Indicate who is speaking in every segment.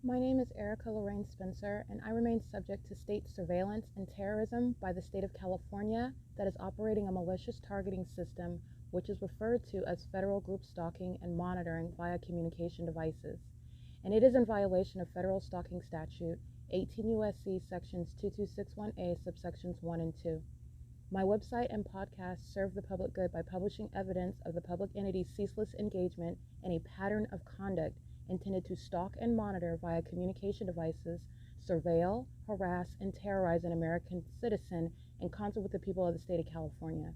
Speaker 1: My name is Erica Lorraine Spencer, and I remain subject to state surveillance and terrorism by the state of California that is operating a malicious targeting system, which is referred to as federal group stalking and monitoring via communication devices. And it is in violation of federal stalking statute 18 U.S.C. sections 2261A subsections 1 and 2. My website and podcast serve the public good by publishing evidence of the public entity's ceaseless engagement in a pattern of conduct intended to stalk and monitor via communication devices, surveil, harass, and terrorize an American citizen in concert with the people of the state of California.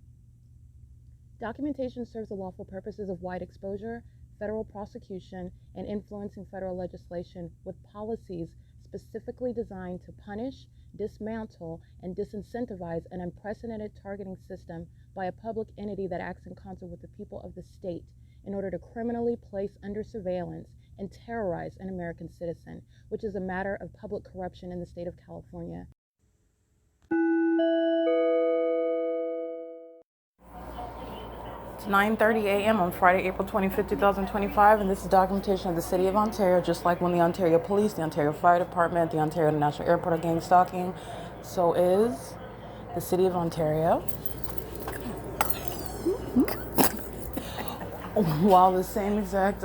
Speaker 1: Documentation serves the lawful purposes of wide exposure, federal prosecution, and influencing federal legislation with policies specifically designed to punish, dismantle, and disincentivize an unprecedented targeting system by a public entity that acts in concert with the people of the state in order to criminally place under surveillance and terrorize an American citizen, which is a matter of public corruption in the state of California.
Speaker 2: It's 9:30 a.m. on Friday, April 25th, 2025, and this is documentation of the City of Ontario, just like when the Ontario Police, the Ontario Fire Department, the Ontario National Airport are gang stalking, so is the City of Ontario. While the same exact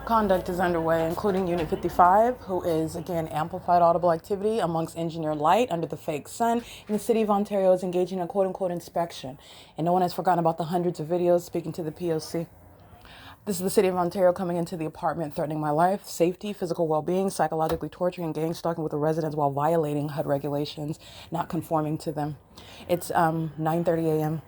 Speaker 2: conduct is underway, including Unit 55, who is, again, amplified audible activity amongst engineered light under the fake sun, and the City of Ontario is engaging in a quote-unquote inspection. And no one has forgotten about the hundreds of videos speaking to the P.O.C. This is the City of Ontario coming into the apartment, threatening my life, safety, physical well-being, psychologically torturing, and gang stalking with the residents while violating HUD regulations, not conforming to them. It's 9:30 a.m.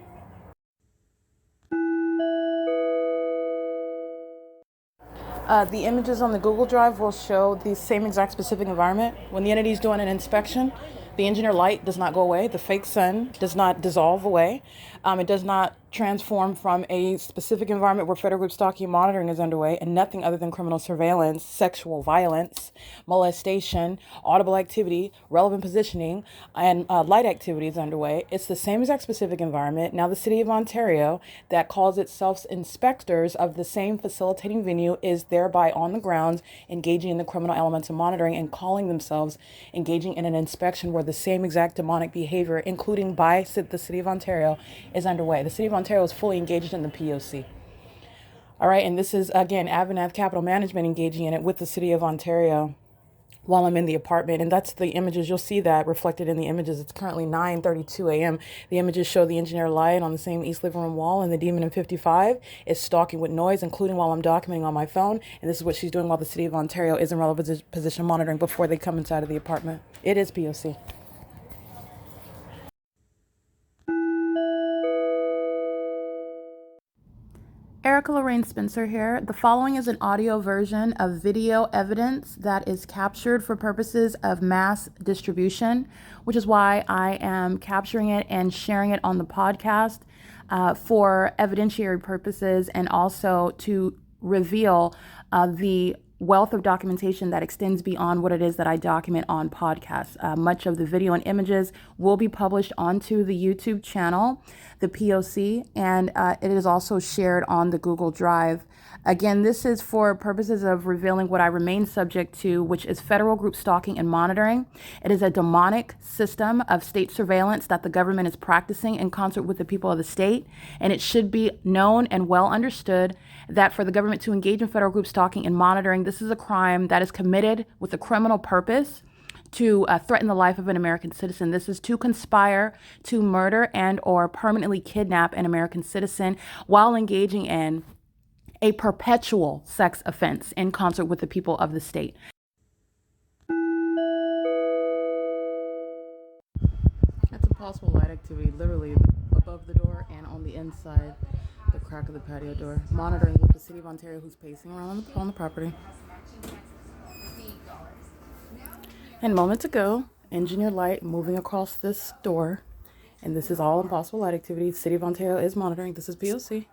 Speaker 2: The images on the Google Drive will show the same exact specific environment. When the entity is doing an inspection, the engineer light does not go away. The fake sun does not dissolve away. It does not transform from a specific environment where federal group stalking and monitoring is underway and nothing other than criminal surveillance, sexual violence, molestation, audible activity, relevant positioning, and light activity is underway. It's the same exact specific environment. Now the City of Ontario that calls itself inspectors of the same facilitating venue is thereby on the grounds engaging in the criminal elements of monitoring and calling themselves engaging in an inspection where the same exact demonic behavior, including by the City of Ontario, is underway. The City of Ontario is fully engaged in the P.O.C. All right, and this is, again, AVANATH Capital Management engaging in it with the City of Ontario while I'm in the apartment. And that's the images. You'll see that reflected in the images. It's currently 9:32 a.m. The images show the engineer light on the same East living room wall, and the demon in 55 is stalking with noise, including while I'm documenting on my phone. And this is what she's doing while the City of Ontario is in relevant position monitoring before they come inside of the apartment. It is P.O.C.
Speaker 1: Erica Lorraine Spencer here. The following is an audio version of video evidence that is captured for purposes of mass distribution, which is why I am capturing it and sharing it on the podcast for evidentiary purposes and also to reveal the wealth of documentation that extends beyond what it is that I document on podcasts. Much of the video and images will be published onto the YouTube channel, the P.O.C., and it is also shared on the Google Drive. Again, this is for purposes of revealing what I remain subject to, which is federal group stalking and monitoring. It is a demonic system of state surveillance that the government is practicing in concert with the people of the state. And it should be known and well understood that for the government to engage in federal group stalking and monitoring, this is a crime that is committed with a criminal purpose to threaten the life of an American citizen. This is to conspire to murder and or permanently kidnap an American citizen while engaging in a perpetual sex offense in concert with the people of the state.
Speaker 2: That's a possible light activity, literally above the door and on the inside, the crack of the patio door. Monitoring with the City of Ontario, who's pacing around on the property. And moments ago, engineer light moving across this door, and this is all impossible light activity. City of Ontario is monitoring. This is P.O.C.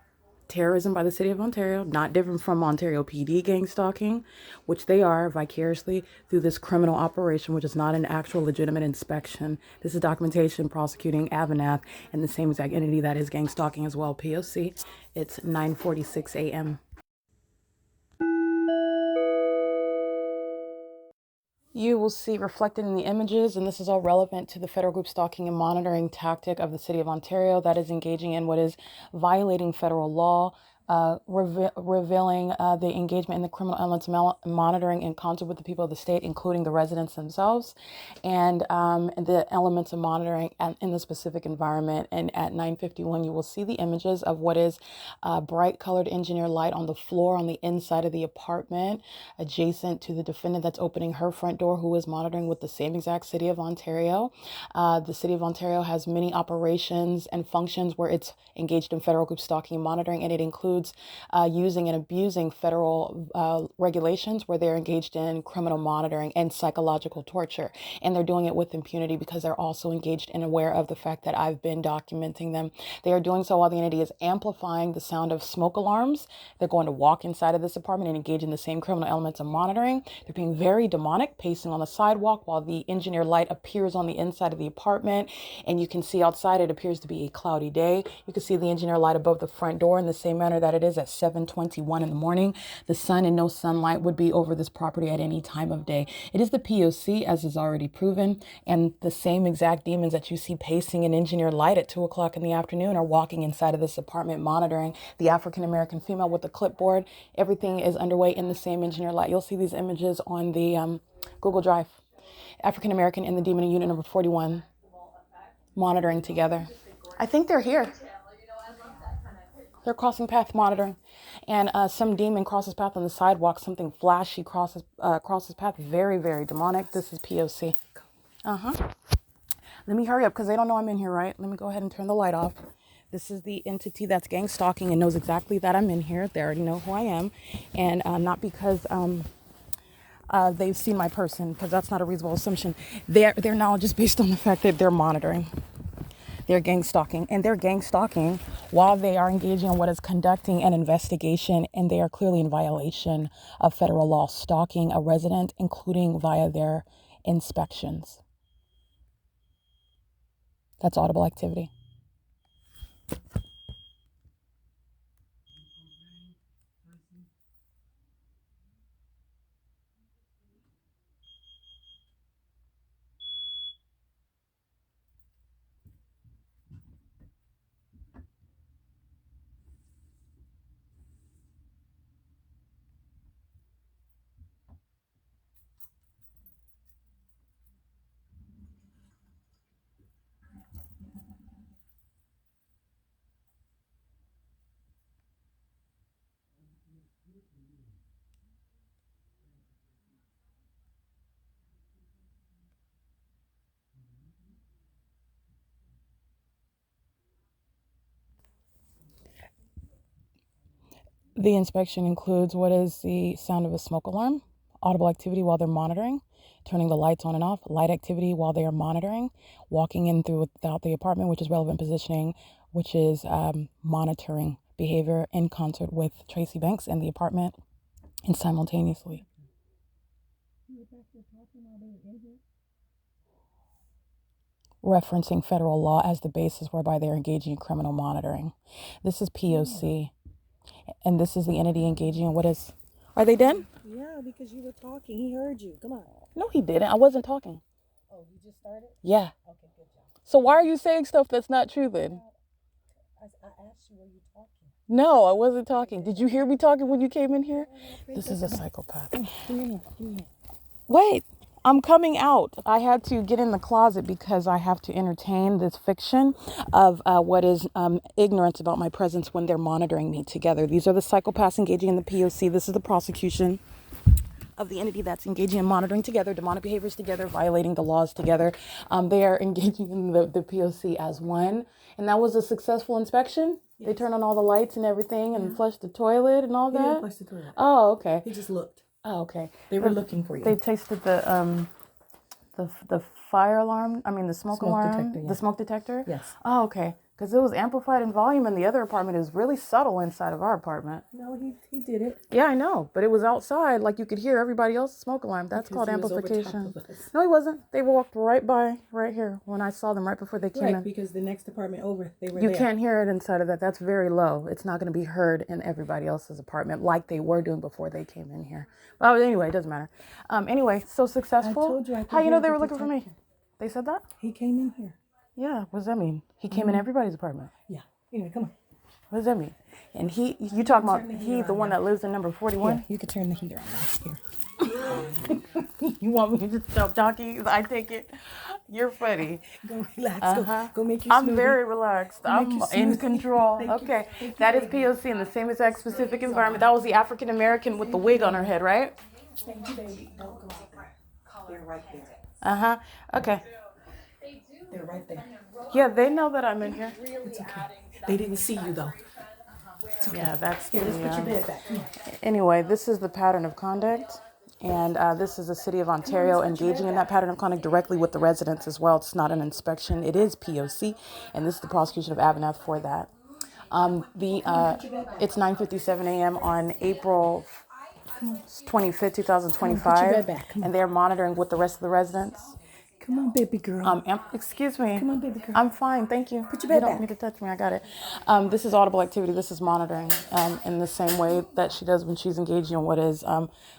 Speaker 2: Terrorism by the City of Ontario, not different from Ontario PD gang stalking, which they are vicariously through this criminal operation, which is not an actual legitimate inspection. This is documentation prosecuting AVANATH and the same exact entity that is gang stalking as well, P.O.C. It's 9:46 a.m. you will see reflected in the images, and this is all relevant to the federal group stalking and monitoring tactic of the City of Ontario that is engaging in what is violating federal law, revealing the engagement in the criminal elements monitoring in concert with the people of the state, including the residents themselves, and the elements of monitoring in the specific environment. And at 9:51, you will see the images of what is bright colored engineer light on the floor on the inside of the apartment adjacent to the defendant that's opening her front door, who is monitoring with the same exact City of Ontario. The City of Ontario has many operations and functions where it's engaged in federal group stalking and monitoring, and it includes using and abusing federal regulations where they're engaged in criminal monitoring and psychological torture. And they're doing it with impunity because they're also engaged and aware of the fact that I've been documenting them. They are doing so while the entity is amplifying the sound of smoke alarms. They're going to walk inside of this apartment and engage in the same criminal elements of monitoring. They're being very demonic, pacing on the sidewalk while the engineer light appears on the inside of the apartment. And you can see outside it appears to be a cloudy day. You can see the engineer light above the front door in the same manner that it is at 7:21 in the morning. The sun and no sunlight would be over this property at any time of day. It is the P.O.C, as is already proven, and the same exact demons that you see pacing an engineer light at 2 o'clock in the afternoon are walking inside of this apartment monitoring the African-American female with the clipboard. Everything is underway in the same engineer light. You'll see these images on the Google Drive. African-American in the demon in unit number 41 monitoring together. I think they're here. They're crossing path monitoring, and some demon crosses path on the sidewalk. Something flashy crosses path. Very, very demonic. This is P.O.C. Let me hurry up because they don't know I'm in here, right? Let me go ahead and turn the light off. This is the entity that's gang stalking and knows exactly that I'm in here. They already know who I am, and not because they've seen my person, because that's not a reasonable assumption. Their knowledge is based on the fact that they're monitoring. They're gang stalking, and they're gang stalking while they are engaging in what is conducting an investigation, and they are clearly in violation of federal law, stalking a resident, including via their inspections. That's audible activity. The inspection includes what is the sound of a smoke alarm, audible activity while they're monitoring, turning the lights on and off, light activity while they are monitoring, walking in throughout the apartment, which is relevant positioning, which is monitoring behavior in concert with Tracy Banks in the apartment, and simultaneously. Referencing federal law as the basis whereby they're engaging in criminal monitoring. This is P.O.C. And this is the entity engaging in what is... Are they done?
Speaker 3: Yeah, because you were talking. He heard you. Come on.
Speaker 2: No, he didn't. I wasn't talking.
Speaker 3: Oh, you just started?
Speaker 2: Yeah.
Speaker 3: Okay, good job.
Speaker 2: So why are you saying stuff that's not true then?
Speaker 3: I asked you, were you talking?
Speaker 2: No, I wasn't talking. Did you hear me talking when you came in here? This is a psychopath.
Speaker 3: Give me your hand. Give me your hand.
Speaker 2: Wait, I'm coming out. I had to get in the closet because I have to entertain this fiction of what is ignorance about my presence when they're monitoring me together. These are the psychopaths engaging in the P.O.C. This is the prosecution of the entity that's engaging in monitoring together, demonic behaviors together, violating the laws together. They are engaging in the P.O.C. as one. And that was a successful inspection? Yes. They turned on all the lights and everything and flushed the toilet and all that?
Speaker 3: He didn't flush the toilet.
Speaker 2: Oh, okay.
Speaker 3: He just looked.
Speaker 2: Oh, okay.
Speaker 3: They were looking for you.
Speaker 2: They tasted the fire alarm. I mean the smoke alarm.
Speaker 3: Detector, yeah.
Speaker 2: The smoke detector.
Speaker 3: Yes.
Speaker 2: Oh, okay. Because it was amplified in volume, and the other apartment is really subtle inside of our apartment.
Speaker 3: No, he did it.
Speaker 2: Yeah, I know, but it was outside, like you could hear everybody else's smoke alarm. That's
Speaker 3: Because
Speaker 2: called
Speaker 3: he was over top
Speaker 2: amplification.
Speaker 3: of us.
Speaker 2: No, he wasn't. They walked right by, right here, when I saw them right before they came
Speaker 3: Right,
Speaker 2: in.
Speaker 3: because the next apartment over, they were
Speaker 2: You
Speaker 3: there.
Speaker 2: can't hear it inside of that. That's very low. It's not going to be heard in everybody else's apartment like they were doing before they came in here. Well, anyway, it doesn't matter. Anyway, so successful.
Speaker 3: I told you I could
Speaker 2: How you know
Speaker 3: hear
Speaker 2: they
Speaker 3: the
Speaker 2: were looking for me?
Speaker 3: detector.
Speaker 2: They said that?
Speaker 3: He came in here.
Speaker 2: Yeah. What does that mean? He came in everybody's apartment.
Speaker 3: Yeah. Anyway, come on.
Speaker 2: What does that mean? And you talking about
Speaker 3: Turn the
Speaker 2: he,
Speaker 3: heater
Speaker 2: the
Speaker 3: on
Speaker 2: one
Speaker 3: now.
Speaker 2: that lives in number 41?
Speaker 3: Yeah, you could turn the heater on now. Here.
Speaker 2: You want me to just stop talking? I take it. You're funny.
Speaker 3: Go relax. Go make your
Speaker 2: I'm
Speaker 3: smoothie.
Speaker 2: very relaxed. I'm
Speaker 3: your
Speaker 2: in
Speaker 3: smoothie.
Speaker 2: control.
Speaker 3: Thank you.
Speaker 2: Okay.
Speaker 3: Thank you,
Speaker 2: That is
Speaker 3: baby.
Speaker 2: POC in the same exact specific environment. That was the African American with the wig on her head, right?
Speaker 3: Thank you, baby. Don't go out there. They're right there.
Speaker 2: Okay.
Speaker 3: They're right there.
Speaker 2: Yeah, they know that I'm in here.
Speaker 3: It's okay. They didn't see you though. It's okay.
Speaker 2: Yeah, that's
Speaker 3: Here, let's
Speaker 2: the,
Speaker 3: put your bed back. Come on.
Speaker 2: Anyway, this is the pattern of conduct. And this is the city of Ontario engaging in that pattern of conduct directly with the residents as well. It's not an inspection. It is POC. And this is the prosecution of AVANATH for that. It's 9:57 a.m. on April 25th, 2025.
Speaker 3: back. Come on.
Speaker 2: And they're monitoring with the rest of the residents.
Speaker 3: Come on, baby girl.
Speaker 2: Excuse me.
Speaker 3: Come on, baby girl.
Speaker 2: I'm fine, thank you.
Speaker 3: Put your bed
Speaker 2: You don't
Speaker 3: back.
Speaker 2: need to touch me. I got it. This is audible activity. This is monitoring in the same way that she does when she's engaging in what is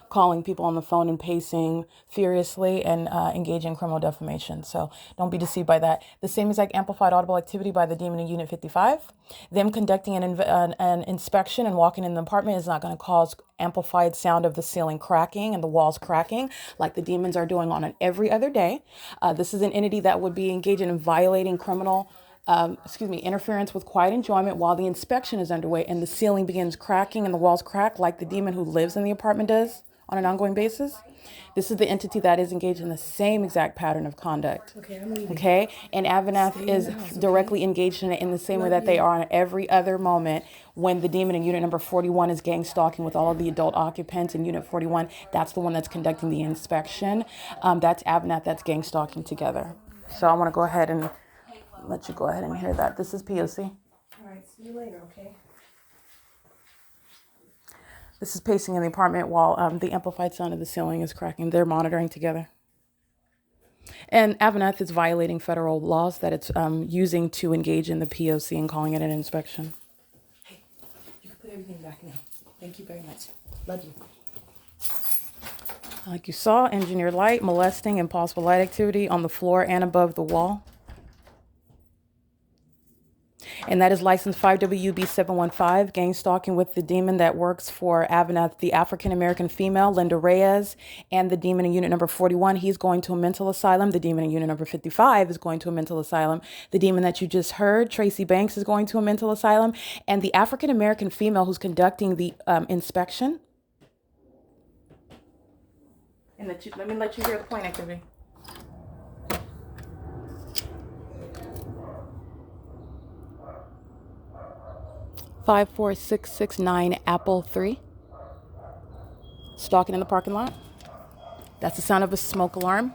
Speaker 2: calling people on the phone and pacing furiously and engaging in criminal defamation. So don't be deceived by that. The same exact amplified audible activity by the demon in Unit 55. Them conducting an inspection and walking in the apartment is not going to cause amplified sound of the ceiling cracking and the walls cracking like the demons are doing on an every other day. This is an entity that would be engaging in violating criminal interference with quiet enjoyment while the inspection is underway and the ceiling begins cracking and the walls crack like the demon who lives in the apartment does on an ongoing basis. This is the entity that is engaged in the same exact pattern of conduct.
Speaker 3: Okay, I'm leaving.
Speaker 2: Okay, and AVANATH
Speaker 3: Stay in
Speaker 2: is
Speaker 3: the house, okay?
Speaker 2: directly engaged in it in the same way that they are on every other moment when the demon in unit number 41 is gang stalking with all of the adult occupants in unit 41. That's the one that's conducting the inspection. That's AVANATH that's gang stalking together. So I want to go ahead and let you go ahead and hear that. This is POC.
Speaker 3: All right, see you later, okay?
Speaker 2: This is pacing in the apartment while the amplified sound of the ceiling is cracking. They're monitoring together. And AVANATH is violating federal laws that it's using to engage in the POC and calling it an inspection.
Speaker 3: Hey, you can put everything back now. Thank you very much. Love you.
Speaker 2: Like you saw, engineered light, molesting, and possible light activity on the floor and above the wall. And that is license 5WB715, gang stalking with the demon that works for AVANATH, the African-American female, LYNDA Reyes, and the demon in unit number 41. He's going to a mental asylum. The demon in unit number 55 is going to a mental asylum. The demon that you just heard, Tracy Banks, is going to a mental asylum. And the African-American female who's conducting the inspection. And let me let you hear the point activity. Five, 4, 6, 6, 9, Apple 3. Stalking in the parking lot. That's the sound of a smoke alarm.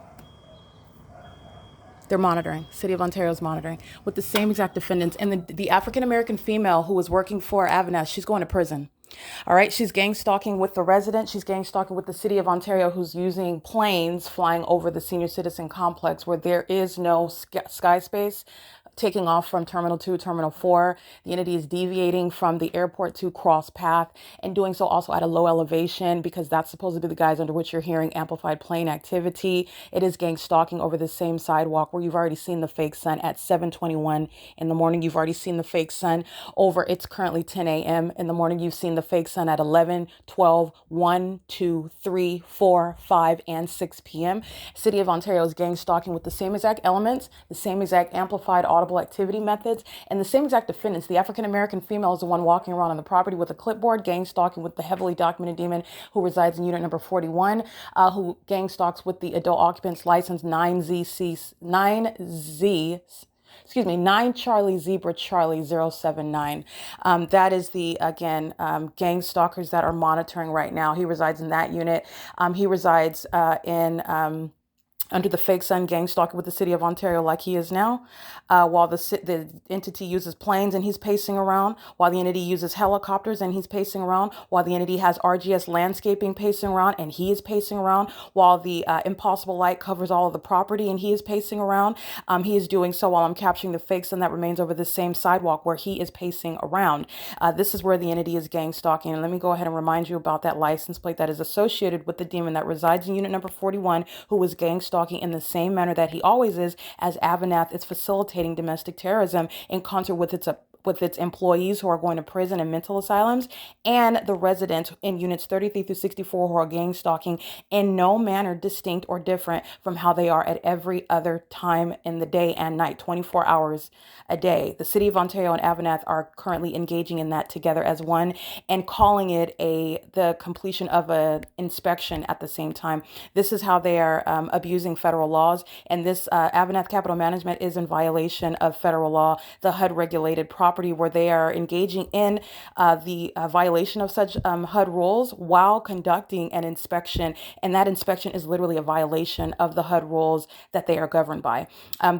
Speaker 2: They're monitoring. City of Ontario is monitoring with the same exact defendants. And the African-American female who was working for AVANATH, she's going to prison. All right. She's gang stalking with the resident. She's gang stalking with the City of Ontario, who's using planes flying over the senior citizen complex where there is no sky space. Taking off from Terminal 2, Terminal 4. The entity is deviating from the airport to cross path and doing so also at a low elevation because that's supposed to be the guise under which you're hearing amplified plane activity. It is gang stalking over the same sidewalk where you've already seen the fake sun at 7:21 in the morning. You've already seen the fake sun over, it's currently 10 a.m. in the morning. You've seen the fake sun at 11, 12, 1, 2, 3, 4, 5, and 6 p.m. City of Ontario is gang stalking with the same exact elements, the same exact amplified audible activity methods, and the same exact defendants. The African-American female is the one walking around on the property with a clipboard, gang stalking with the heavily documented demon who resides in unit number 41, who gang stalks with the adult occupants license 9 Charlie Zebra Charlie 079. That is the, again, gang stalkers that are monitoring right now. He resides in that unit. He resides in under the fake sun gang stalking with the city of Ontario like he is now, while the entity uses planes and he's pacing around, while the entity uses helicopters and he's pacing around, while the entity has RGS landscaping pacing around and he is pacing around, while the impossible light covers all of the property and he is pacing around. He is doing so while I'm capturing the fake sun that remains over the same sidewalk where he is pacing around. This is where the entity is gang stalking. And let me go ahead and remind you about that license plate that is associated with the demon that resides in unit number 41, who was gang stalking in the same manner that he always is, as AVANATH is facilitating domestic terrorism in concert with its employees who are going to prison and mental asylums, and the residents in units 33 through 64 who are gang stalking in no manner distinct or different from how they are at every other time in the day and night, 24 hours a day. The City of Ontario and AVANATH are currently engaging in that together as one and calling it the completion of an inspection at the same time. This is how they are abusing federal laws, and this AVANATH Capital Management is in violation of federal law, the HUD regulated property, where they are engaging in the violation of such HUD rules while conducting an inspection, and that inspection is literally a violation of the HUD rules that they are governed by.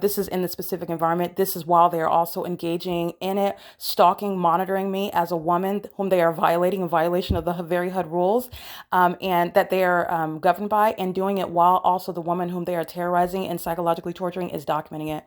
Speaker 2: This is in the specific environment. This is while they are also engaging in it, stalking, monitoring me as a woman whom they are violating in violation of the very HUD rules, and that they are governed by, and doing it while also the woman whom they are terrorizing and psychologically torturing is documenting it.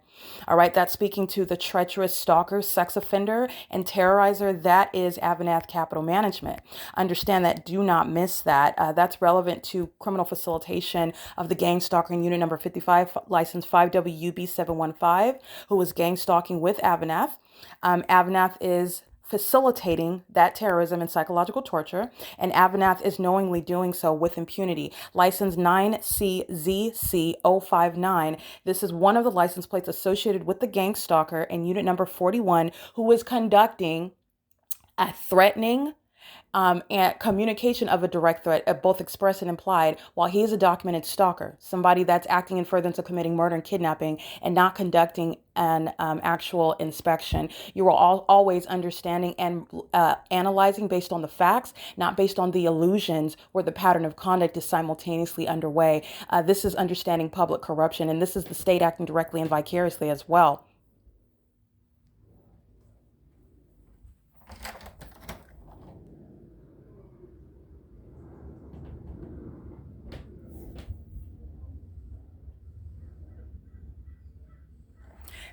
Speaker 2: All right, that's speaking to the treacherous stalker, sex offender, and terrorizer. That is AVANATH Capital Management. Understand that. Do not miss that. That's relevant to criminal facilitation of the gang stalker in unit number 55, license 5WUB715, who was gang stalking with AVANATH. AVANATH is facilitating that terrorism and psychological torture, and AVANATH is knowingly doing so with impunity. License 9CZC059. This is one of the license plates associated with the gang stalker in unit number 41, who is conducting a threatening and communication of a direct threat, both express and implied, while he is a documented stalker, somebody that's acting in furtherance of committing murder and kidnapping and not conducting an actual inspection. You are always understanding and analyzing based on the facts, not based on the illusions where the pattern of conduct is simultaneously underway. This is understanding public corruption, and this is the state acting directly and vicariously as well.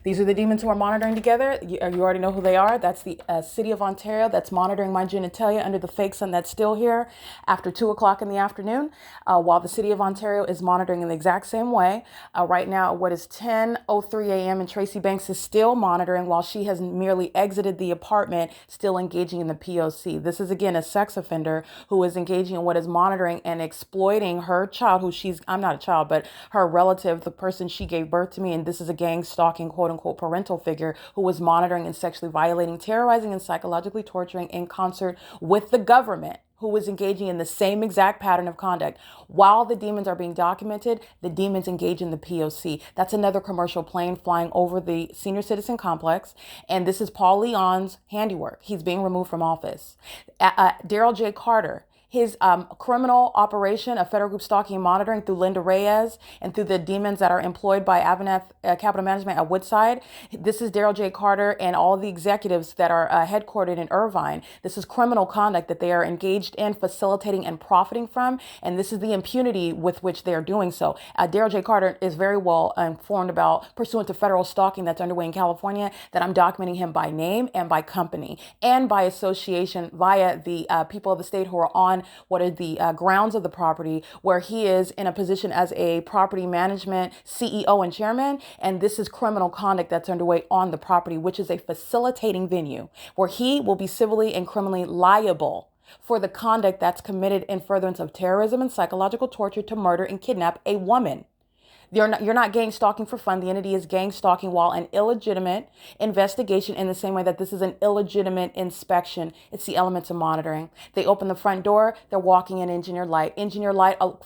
Speaker 2: These are the demons who are monitoring together. You already know who they are. That's the City of Ontario that's monitoring my genitalia under the fake sun that's still here after 2 o'clock in the afternoon, while the City of Ontario is monitoring in the exact same way. Right now, what is 10:03 a.m. and Tracy Banks is still monitoring while she has merely exited the apartment, still engaging in the P.O.C. This is, again, a sex offender who is engaging in what is monitoring and exploiting her child, I'm not a child, but her relative, the person she gave birth to me. And this is a gang stalking, quote unquote, parental figure who was monitoring and sexually violating, terrorizing, and psychologically torturing in concert with the government, who was engaging in the same exact pattern of conduct. While the demons are being documented, the demons engage in the P.O.C. That's another commercial plane flying over the senior citizen complex. And this is Paul Leon's handiwork. He's being removed from office. Daryl J. Carter, his criminal operation of federal group stalking and monitoring through LYNDA Reyes and through the demons that are employed by AVANATH Capital Management at Woodside. This is Daryl J. Carter and all the executives that are headquartered in Irvine. This is criminal conduct that they are engaged in, facilitating and profiting from, and this is the impunity with which they are doing so. Daryl J. Carter is very well informed about, pursuant to federal stalking that's underway in California, that I'm documenting him by name and by company and by association via the people of the state who are on what are the grounds of the property, where he is in a position as a property management CEO and chairman. And this is criminal conduct that's underway on the property, which is a facilitating venue where he will be civilly and criminally liable for the conduct that's committed in furtherance of terrorism and psychological torture to murder and kidnap a woman. You're not gang stalking for fun. The entity is gang stalking while an illegitimate investigation, in the same way that this is an illegitimate inspection. It's the elements of monitoring. They open the front door. They're walking in engineer light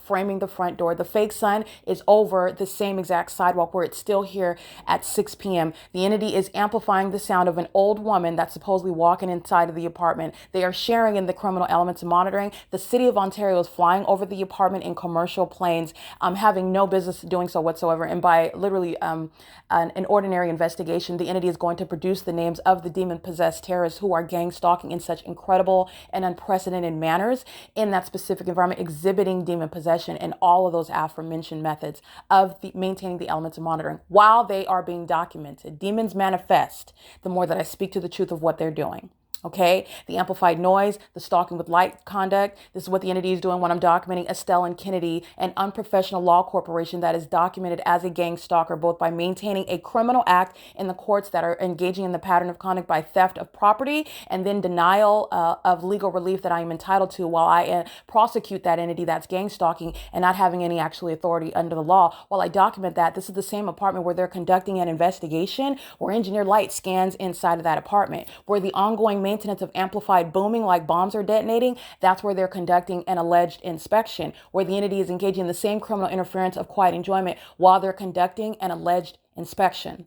Speaker 2: framing the front door. The fake sun is over the same exact sidewalk where it's still here at 6 p.m. The entity is amplifying the sound of an old woman that's supposedly walking inside of the apartment. They are sharing in the criminal elements of monitoring. The City of Ontario is flying over the apartment in commercial planes, having no business doing doing so whatsoever. And by literally an ordinary investigation, the entity is going to produce the names of the demon-possessed terrorists who are gang stalking in such incredible and unprecedented manners in that specific environment, exhibiting demon possession and all of those aforementioned methods of maintaining the elements of monitoring while they are being documented. Demons manifest the more that I speak to the truth of what they're doing. Okay, the amplified noise, the stalking with light conduct. This is what the entity is doing when I'm documenting Estelle and Kennedy, an unprofessional law corporation that is documented as a gang stalker, both by maintaining a criminal act in the courts that are engaging in the pattern of conduct by theft of property and then denial of legal relief that I am entitled to while I prosecute that entity that's gang stalking and not having any actually authority under the law. While I document that, this is the same apartment where they're conducting an investigation where engineer light scans inside of that apartment, where the ongoing maintenance of amplified booming like bombs are detonating. That's where they're conducting an alleged inspection, where the entity is engaging in the same criminal interference of quiet enjoyment while they're conducting an alleged inspection.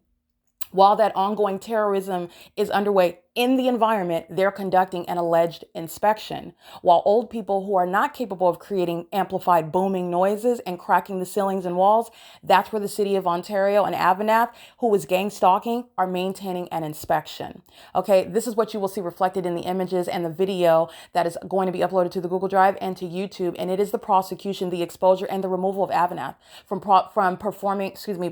Speaker 2: While that ongoing terrorism is underway in the environment, they're conducting an alleged inspection. While old people who are not capable of creating amplified booming noises and cracking the ceilings and walls, that's where the city of Ontario and AVANATH, who is gang stalking, are maintaining an inspection. Okay, this is what you will see reflected in the images and the video that is going to be uploaded to the Google Drive and to YouTube. And it is the prosecution, the exposure, and the removal of AVANATH from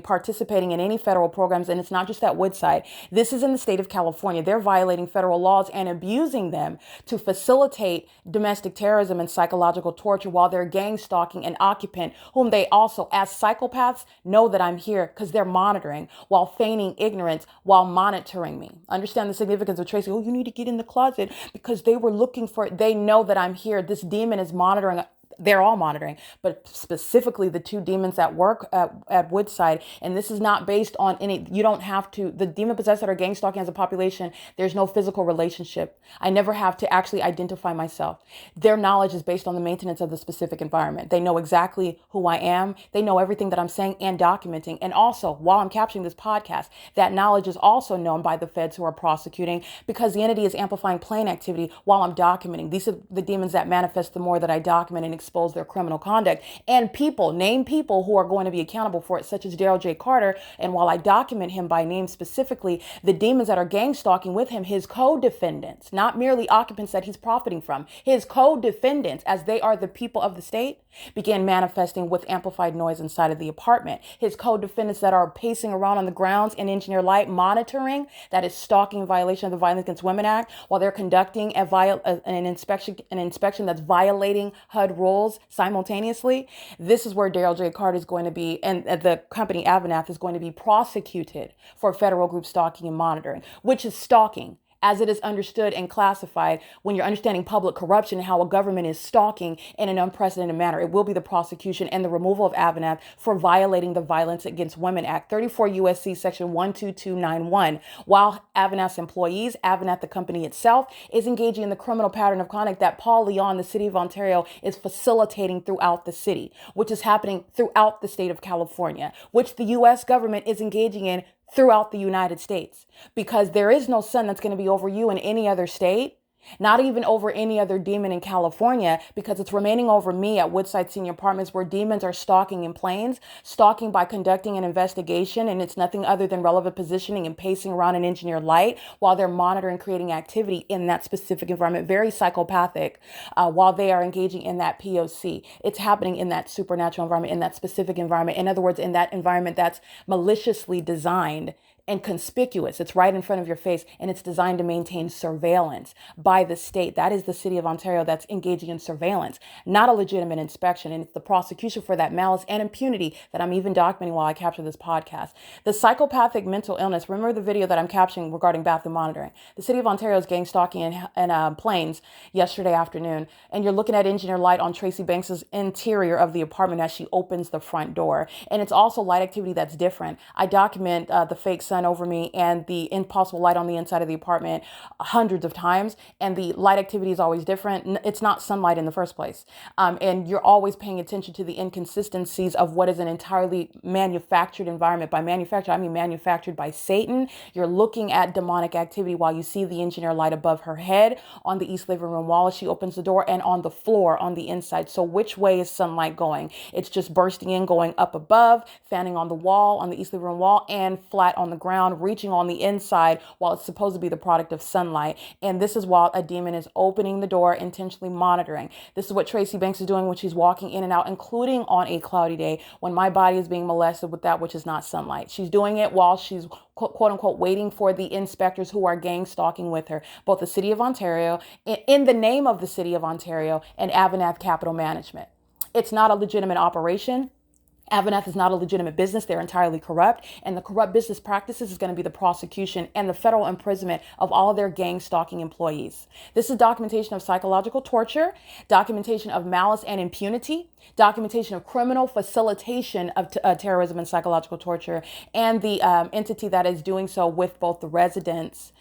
Speaker 2: participating in any federal programs. And it's not just at WOODSIDE. This is in the state of California. They're violating federal laws and abusing them to facilitate domestic terrorism and psychological torture while they're gang stalking an occupant whom they also, as psychopaths, know that I'm here because they're monitoring while feigning ignorance while monitoring me. Understand the significance of Tracy. Oh, you need to get in the closet because they were looking for it. They know that I'm here. This demon is monitoring. They're all monitoring, but specifically the two demons that work at WOODSIDE. And this is not based on any, you don't have to, the demon possessed that are gang stalking as a population, there's no physical relationship. I never have to actually identify myself. Their knowledge is based on the maintenance of the specific environment. They know exactly who I am. They know everything that I'm saying and documenting. And also, while I'm capturing this podcast, that knowledge is also known by the feds who are prosecuting because the entity is amplifying plain activity while I'm documenting. These are the demons that manifest the more that I document and expose their criminal conduct, and name people who are going to be accountable for it, such as Daryl J. Carter. And while I document him by name specifically, the demons that are gang stalking with him, his co-defendants, not merely occupants that he's profiting from, his co-defendants, as they are the people of the state, began manifesting with amplified noise inside of the apartment. His co-defendants that are pacing around on the grounds in engineer light monitoring, that is stalking in violation of the Violence Against Women Act, while they're conducting an inspection that's violating HUD rules simultaneously. This is where Daryl J. Carter is going to be, and the company AVANATH is going to be prosecuted for federal group stalking and monitoring, which is stalking as it is understood and classified when you're understanding public corruption and how a government is stalking in an unprecedented manner. It will be the prosecution and the removal of AVANATH for violating the Violence Against Women Act, 34 U.S.C. section 12291. While AVANATH's employees, AVANATH, the company itself, is engaging in the criminal pattern of conduct that Paul Leon, the city of Ontario, is facilitating throughout the city, which is happening throughout the state of California, which the U.S. government is engaging in throughout the United States, because there is no sun that's going to be over you in any other state, not even over any other demon in California, because it's remaining over me at WOODSIDE Senior Apartments, where demons are stalking in planes, stalking by conducting an investigation, and it's nothing other than relevant positioning and pacing around an engineer light while they're monitoring, creating activity in that specific environment, very psychopathic, while they are engaging in that P.O.C. It's happening in that supernatural environment, in that specific environment. In other words, in that environment that's maliciously designed and conspicuous. It's right in front of your face, and it's designed to maintain surveillance by the state. That is the city of Ontario that's engaging in surveillance, not a legitimate inspection. And it's the prosecution for that malice and impunity that I'm even documenting while I capture this podcast. The psychopathic mental illness. Remember the video that I'm capturing regarding bathroom monitoring. The city of Ontario's gang stalking in planes yesterday afternoon, and you're looking at engineer light on Tracy Banks's interior of the apartment as she opens the front door. And it's also light activity that's different. I document the fake sun sun over me and the impossible light on the inside of the apartment hundreds of times, and the light activity is always different. It's not sunlight in the first place. And you're always paying attention to the inconsistencies of what is an entirely manufactured environment. By manufactured, I mean manufactured by Satan. You're looking at demonic activity while you see the engineer light above her head on the east living room wall as she opens the door, and on the floor on the inside. So which way is sunlight going? It's just bursting in, going up above, fanning on the wall, on the east living room wall, and flat on the ground, reaching on the inside while it's supposed to be the product of sunlight. And this is while a demon is opening the door, intentionally monitoring. This is what Tracy Banks is doing when she's walking in and out, including on a cloudy day when my body is being molested with that which is not sunlight. She's doing it while she's quote unquote waiting for the inspectors who are gang stalking with her, both the city of Ontario, in the name of the city of Ontario, and AVANATH Capital Management. It's not a legitimate operation. AVANATH is not a legitimate business. They're entirely corrupt. And the corrupt business practices is going to be the prosecution and the federal imprisonment of all of their gang stalking employees. This is documentation of psychological torture, documentation of malice and impunity, documentation of criminal facilitation of terrorism and psychological torture, and the entity that is doing so with both the residents.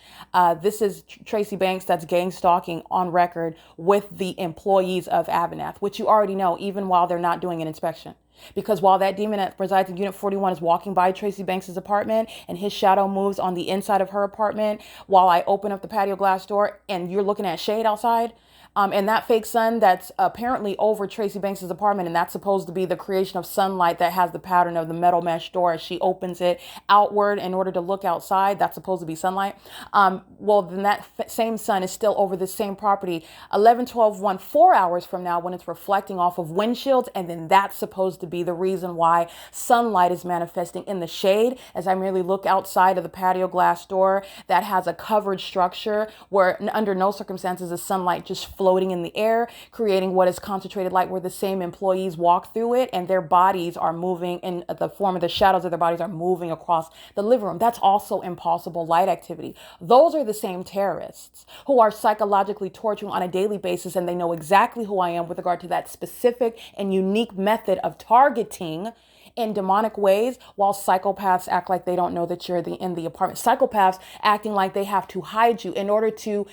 Speaker 2: This is Tracy Banks that's gang stalking on record with the employees of AVANATH, which you already know even while they're not doing an inspection. Because while that demon that resides in Unit 41 is walking by Tracy Banks's apartment and his shadow moves on the inside of her apartment while I open up the patio glass door and you're looking at shade outside, and that fake sun that's apparently over Tracy Banks's apartment, and that's supposed to be the creation of sunlight that has the pattern of the metal mesh door as she opens it outward in order to look outside. That's supposed to be sunlight. Well, then that same sun is still over the same property 11, 12, 1, 4 hours from now when it's reflecting off of windshields, and then that's supposed to be the reason why sunlight is manifesting in the shade as I merely look outside of the patio glass door that has a covered structure where under no circumstances is sunlight just floating in the air, creating what is concentrated light where the same employees walk through it and their bodies are moving in the form of the shadows of their bodies are moving across the living room. That's also impossible light activity. Those are the same terrorists who are psychologically torturing on a daily basis, and they know exactly who I am with regard to that specific and unique method of targeting in demonic ways, while psychopaths act like they don't know that you're in the apartment. Psychopaths acting like they have to hide you in order to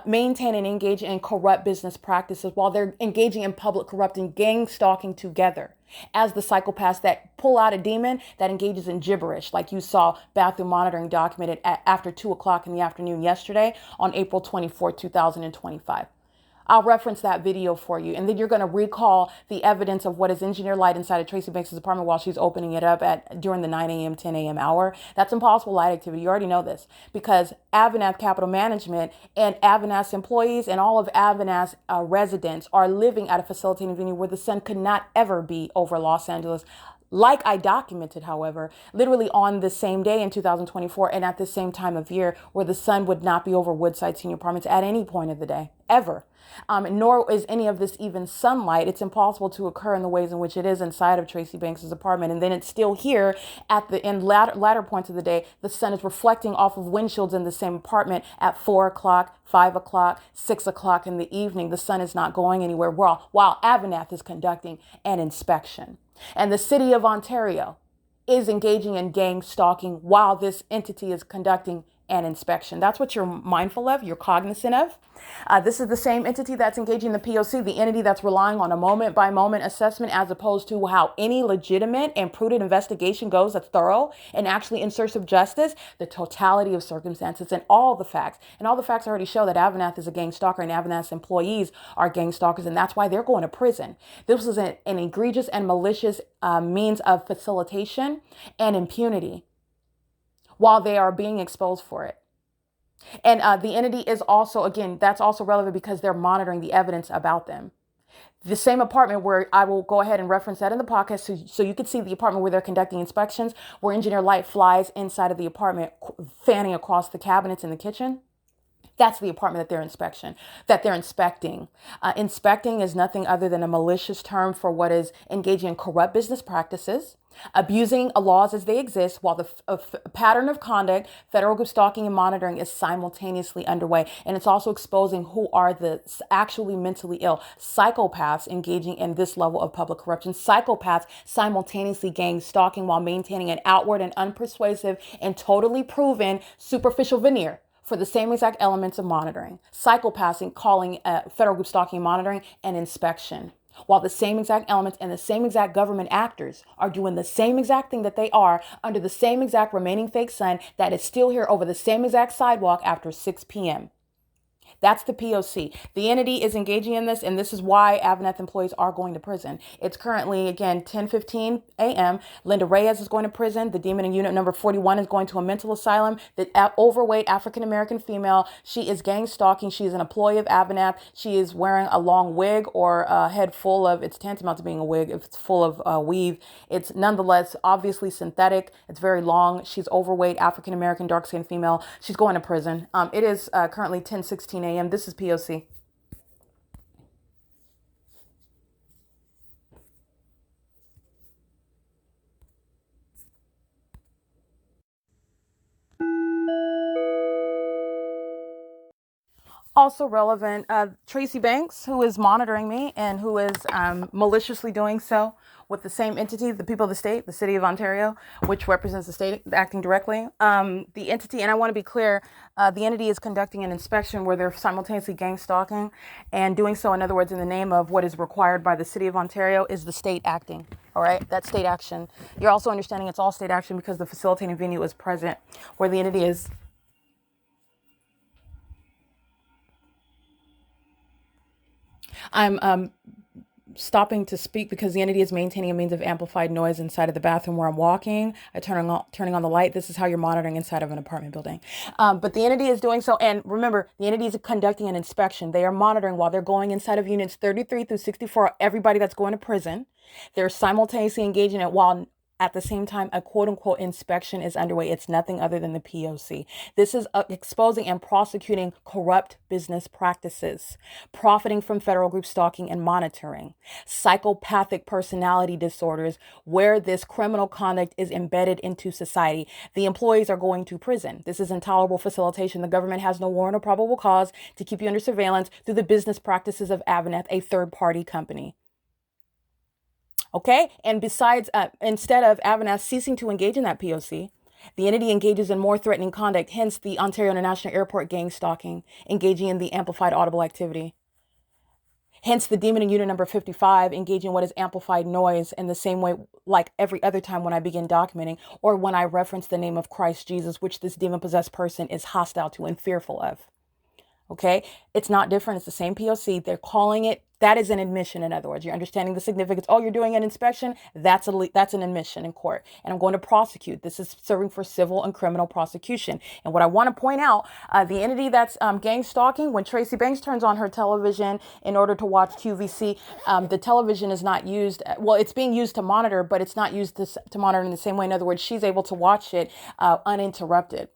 Speaker 2: maintain and engage in corrupt business practices while they're engaging in public corrupting, gang stalking together. As the psychopaths that pull out a demon that engages in gibberish, like you saw bathroom monitoring documented after 2 o'clock in the afternoon yesterday on April 24th, 2025. I'll reference that video for you. And then you're going to recall the evidence of what is engineer light inside of Tracy Banks' apartment while she's opening it up during the 9 a.m., 10 a.m. hour. That's impossible light activity. You already know this because AVANATH Capital Management and AVANATH's employees and all of AVANATH's residents are living at a facilitating venue where the sun could not ever be over Los Angeles. Like I documented, however, literally on the same day in 2024 and at the same time of year where the sun would not be over Woodside Senior Apartments at any point of the day, ever. Nor is any of this even sunlight. It's impossible to occur in the ways in which it is inside of Tracy Banks's apartment. And then it's still here at the latter points of the day. The sun is reflecting off of windshields in the same apartment at 4 o'clock, 5 o'clock, 6 o'clock in the evening. The sun is not going anywhere while AVANATH is conducting an inspection. And the city of Ontario is engaging in gang stalking while this entity is conducting an inspection. That's what you're mindful of, you're cognizant of. This is the same entity that's engaging the P.O.C, the entity that's relying on a moment-by-moment assessment as opposed to how any legitimate and prudent investigation goes that's thorough and actually in search of justice, the totality of circumstances and all the facts. And all the facts already show that AVANATH is a gang stalker and AVANATH's employees are gang stalkers, and that's why they're going to prison. This is an egregious and malicious means of facilitation and impunity while they are being exposed for it. And the entity is also, again, that's also relevant because they're monitoring the evidence about them. The same apartment where I will go ahead and reference that in the podcast so you can see the apartment where they're conducting inspections, where engineer light flies inside of the apartment, fanning across the cabinets in the kitchen. That's the apartment that they're inspecting. Inspecting is nothing other than a malicious term for what is engaging in corrupt business practices abusing laws as they exist while the pattern of conduct, federal group stalking and monitoring is simultaneously underway. And it's also exposing who are the actually mentally ill psychopaths engaging in this level of public corruption. Psychopaths simultaneously gang stalking while maintaining an outward and unpersuasive and totally proven superficial veneer for the same exact elements of monitoring. Psychopaths calling federal group stalking and monitoring an inspection, while the same exact elements and the same exact government actors are doing the same exact thing that they are under the same exact remaining fake sun that is still here over the same exact sidewalk after 6 p.m. That's the P.O.C. The entity is engaging in this, and this is why AVANATH employees are going to prison. It's currently, again, 10:15 a.m. LYNDA Reyes is going to prison. The demon in unit number 41 is going to a mental asylum. The overweight African-American female, she is gang stalking. She is an employee of AVANATH. She is wearing a long wig or a head full of, it's tantamount to being a wig if it's full of weave. It's nonetheless obviously synthetic. It's very long. She's overweight, African-American, dark-skinned female. She's going to prison. It is currently 10:16 a.m. This is P.O.C. Also relevant, Tracy Banks, who is monitoring me and who is maliciously doing so with the same entity, the people of the state, the city of Ontario, which represents the state acting directly. The entity, and I want to be clear, the entity is conducting an inspection where they're simultaneously gang stalking and doing so, in other words, in the name of what is required by the city of Ontario is the state acting. All right, that's state action. You're also understanding it's all state action because the facilitating venue is present where the entity is. I'm stopping to speak because the entity is maintaining a means of amplified noise inside of the bathroom where I'm walking. Turning on the light. This is how you're monitoring inside of an apartment building. But the entity is doing so. And remember, the entity is conducting an inspection. They are monitoring while they're going inside of units 33 through 64, everybody that's going to prison. They're simultaneously engaging it while at the same time, a quote unquote inspection is underway. It's nothing other than the P.O.C. This is exposing and prosecuting corrupt business practices, profiting from federal group stalking and monitoring, psychopathic personality disorders where this criminal conduct is embedded into society. The employees are going to prison. This is intolerable facilitation. The government has no warrant or probable cause to keep you under surveillance through the business practices of AVANATH, a third-party company. Okay, and besides, instead of AVANATH ceasing to engage in that P.O.C., the entity engages in more threatening conduct, hence the Ontario International Airport gang stalking, engaging in the amplified audible activity. Hence the demon in unit number 55, engaging in what is amplified noise in the same way like every other time when I begin documenting or when I reference the name of Christ Jesus, which this demon-possessed person is hostile to and fearful of. Okay, it's not different. It's the same P.O.C. They're calling it. That is an admission. In other words, you're understanding the significance. Oh, you're doing an inspection. That's an admission in court. And I'm going to prosecute. This is serving for civil and criminal prosecution. And what I want to point out, the entity that's gang stalking, when Tracy Banks turns on her television in order to watch QVC, the television is not used. Well, it's being used to monitor, but it's not used to monitor in the same way. In other words, she's able to watch it uninterrupted.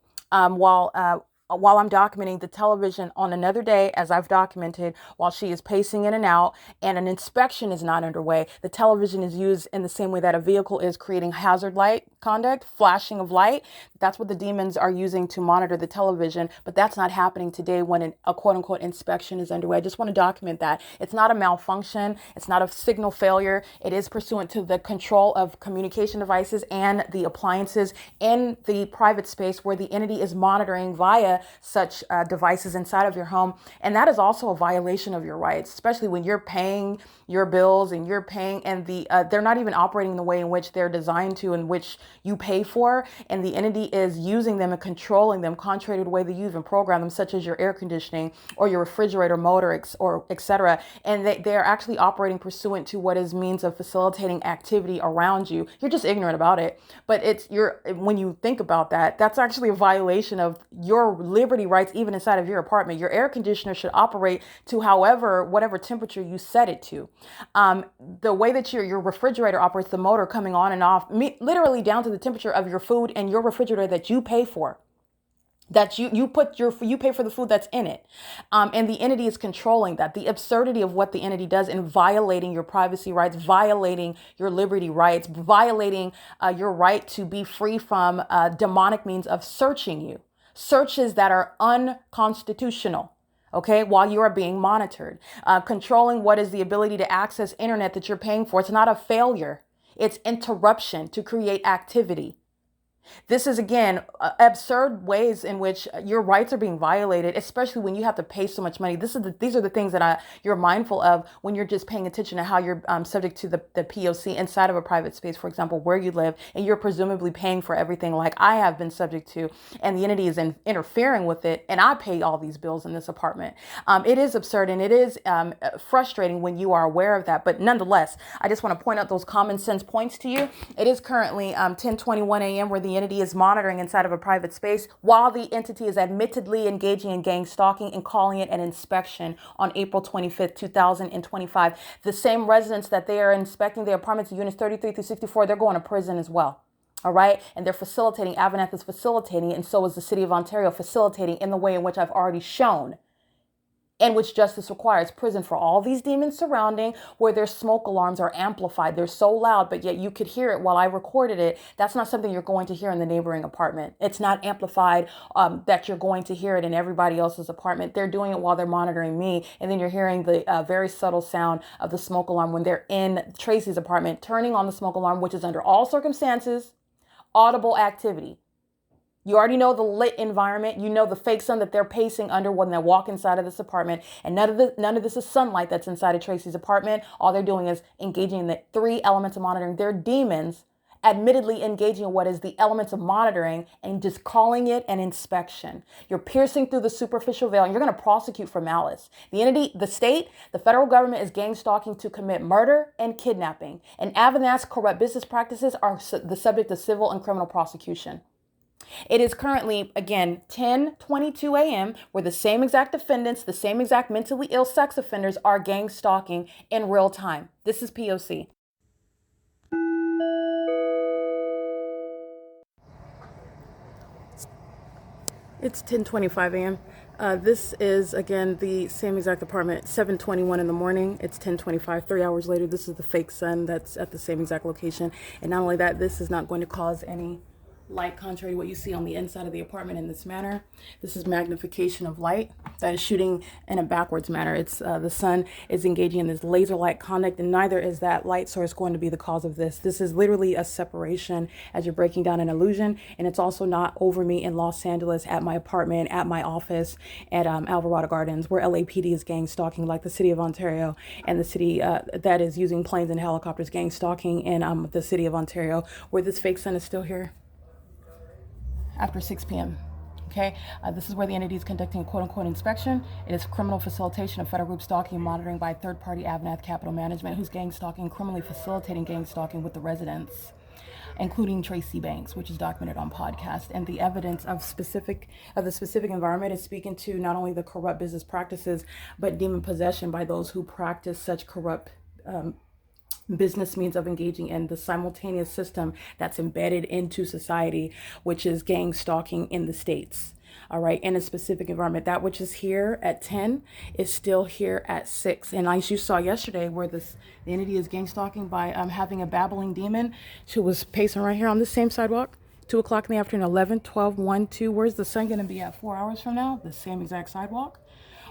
Speaker 2: While I'm documenting the television on another day, as I've documented, while she is pacing in and out and an inspection is not underway, the television is used in the same way that a vehicle is creating hazard light conduct, flashing of light. That's what the demons are using to monitor the television, but that's not happening today when a quote unquote inspection is underway. I just want to document that. It's not a malfunction. It's not a signal failure. It is pursuant to the control of communication devices and the appliances in the private space where the entity is monitoring via such devices inside of your home. And that is also a violation of your rights, especially when you're paying your bills and you're paying and they're not even operating the way in which they're designed to, in which you pay for. And the entity is using them and controlling them contrary to the way that you even program them, such as your air conditioning or your refrigerator motor, or etc. And they're actually operating pursuant to what is means of facilitating activity around you. You're just ignorant about it. But when you think about that, that's actually a violation of your liberty rights, even inside of your apartment. Your air conditioner should operate to whatever temperature you set it to. The way that your refrigerator operates, the motor coming on and off, literally down to the temperature of your food and your refrigerator that you pay for. that you pay for the food that's in it, and the entity is controlling that. The absurdity of what the entity does in violating your privacy rights, violating your liberty rights, violating your right to be free from demonic means of searching you, searches that are unconstitutional. Okay, while you are being monitored, controlling what is the ability to access internet that you're paying for. It's not a failure. It's interruption to create activity. This is, again, absurd ways in which your rights are being violated, especially when you have to pay so much money. These are the things that you're mindful of when you're just paying attention to how you're subject to the P.O.C. inside of a private space, for example, where you live, and you're presumably paying for everything like I have been subject to, and the entity is interfering with it, and I pay all these bills in this apartment. It is absurd, and it is frustrating when you are aware of that. But nonetheless, I just want to point out those common sense points to you. It is currently 10:21 a.m. where the entity is monitoring inside of a private space while the entity is admittedly engaging in gang stalking and calling it an inspection on April 25th, 2025. The same residents that they are inspecting the apartments, units 33 through 64, they're going to prison as well. All right. And they're facilitating. AVANATH is facilitating it, and so is the city of Ontario facilitating in the way in which I've already shown, and which justice requires. Prison for all these demons surrounding, where their smoke alarms are amplified. They're so loud, but yet you could hear it while I recorded it. That's not something you're going to hear in the neighboring apartment. It's not amplified that you're going to hear it in everybody else's apartment. They're doing it while they're monitoring me. And then you're hearing the very subtle sound of the smoke alarm when they're in Tracy's apartment, turning on the smoke alarm, which is under all circumstances audible activity. You already know the lit environment. You know the fake sun that they're pacing under when they walk inside of this apartment. And none of this is sunlight that's inside of Tracy's apartment. All they're doing is engaging in the three elements of monitoring. They're demons admittedly engaging in what is the elements of monitoring and just calling it an inspection. You're piercing through the superficial veil, and you're going to prosecute for malice. The entity, the state, the federal government is gang stalking to commit murder and kidnapping. And AVANATH's corrupt business practices are the subject of civil and criminal prosecution. It is currently, again, 10:22 a.m. where the same exact defendants, the same exact mentally ill sex offenders are gang stalking in real time. This is P.O.C. It's 10:25 a.m. This is, again, the same exact apartment, 7:21 in the morning. It's 10:25, 3 hours later. This is the fake sun that's at the same exact location. And not only that, this is not going to cause any light contrary to what you see on the inside of the apartment in this manner. This is magnification of light that is shooting in a backwards manner. It's the sun is engaging in this laser light conduct, and neither is that light source going to be the cause of this. This is literally a separation as you're breaking down an illusion, and it's also not over me in Los Angeles at my apartment, at my office, at Alvarado Gardens, where LAPD is gang stalking, like the city of Ontario, and the city that is using planes and helicopters gang stalking in the city of Ontario, where this fake sun is still here after 6 p.m. Okay, this is where the entity is conducting a quote-unquote inspection. It is criminal facilitation of federal group stalking and monitoring by third-party AVANATH Capital Management, who's gang stalking, criminally facilitating gang stalking with the residents, including Tracy Banks, which is documented on podcast. And the evidence of the specific environment is speaking to not only the corrupt business practices, but demon possession by those who practice such corrupt business means of engaging in the simultaneous system that's embedded into society, which is gang stalking in the States. All right, in a specific environment. That which is here at 10 is still here at 6. And as you saw yesterday, where the entity is gang stalking by having a babbling demon who was pacing right here on this same sidewalk, 2 o'clock in the afternoon, 11, 12, 1, 2. Where's the sun going to be at 4 hours from now? The same exact sidewalk,